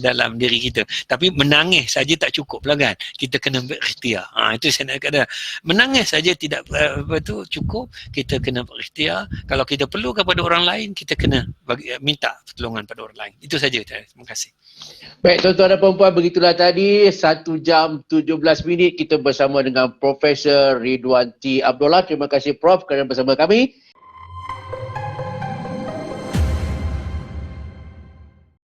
dalam diri kita. Tapi menangis saja tak cukup lah kan, kita kena berikhtiar. Itu saya nak kata, menangis saja tidak cukup, kita kena berikhtiar. Kalau kita perlu kepada orang lain, kita kena minta pertolongan pada orang lain. Itu saja. Terima kasih. Baik, tuan-tuan dan puan-puan, begitulah tadi 1 jam 17 minit kita bersama dengan Profesor Ridwan T. Abdullah. Terima kasih Prof kerana bersama kami.